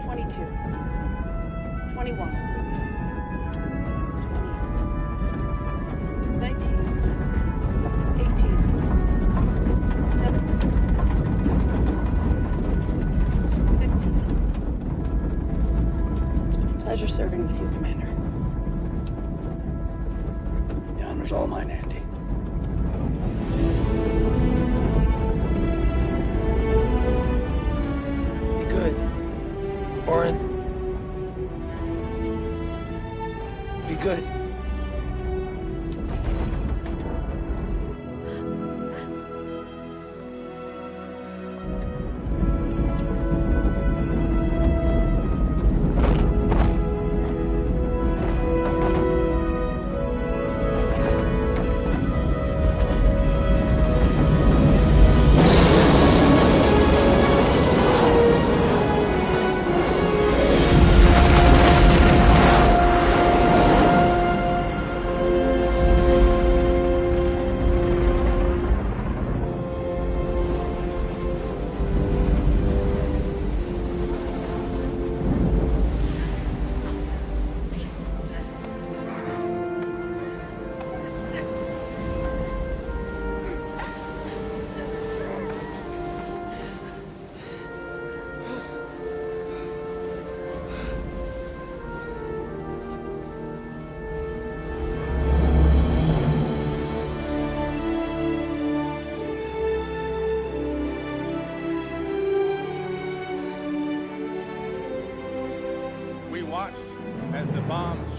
22. 21. 20. 19. 18. 17. 15. It's been a pleasure serving with you, Commander. The honor's all mine, Andy. Be good. Oren. Be good.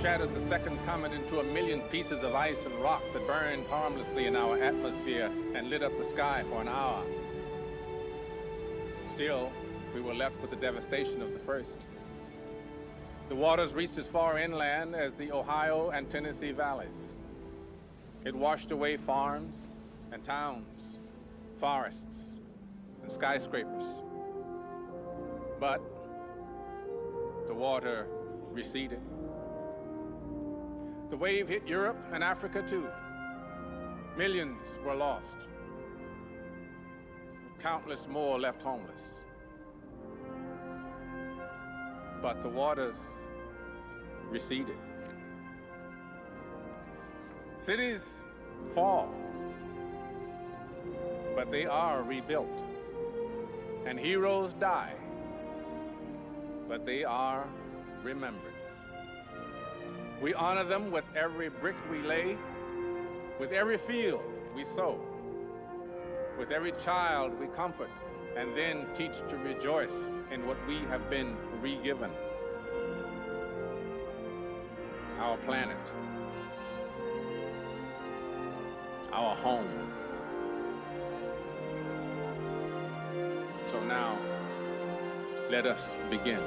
shattered the second comet into 1,000,000 pieces of ice and rock that burned harmlessly in our atmosphere and lit up the sky for an hour. Still, we were left with the devastation of the first. The waters reached as far inland as the Ohio and Tennessee valleys. It washed away farms and towns, forests and skyscrapers. But the water receded. The wave hit Europe and Africa too. Millions were lost. Countless more left homeless. But the waters receded. Cities fall, but they are rebuilt. And heroes die, but they are remembered. We honor them with every brick we lay, with every field we sow, with every child we comfort, and then teach to rejoice in what we have been re-given. Our planet, our home. So now, let us begin.